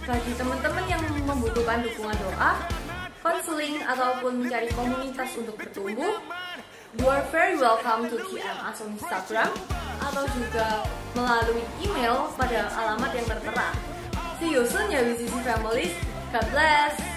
Bagi teman-teman yang membutuhkan dukungan doa, konseling, ataupun mencari komunitas untuk bertumbuh, you are very welcome to DM us on Instagram atau juga melalui email pada alamat yang tertera. See you soon ya BCC Families. God bless.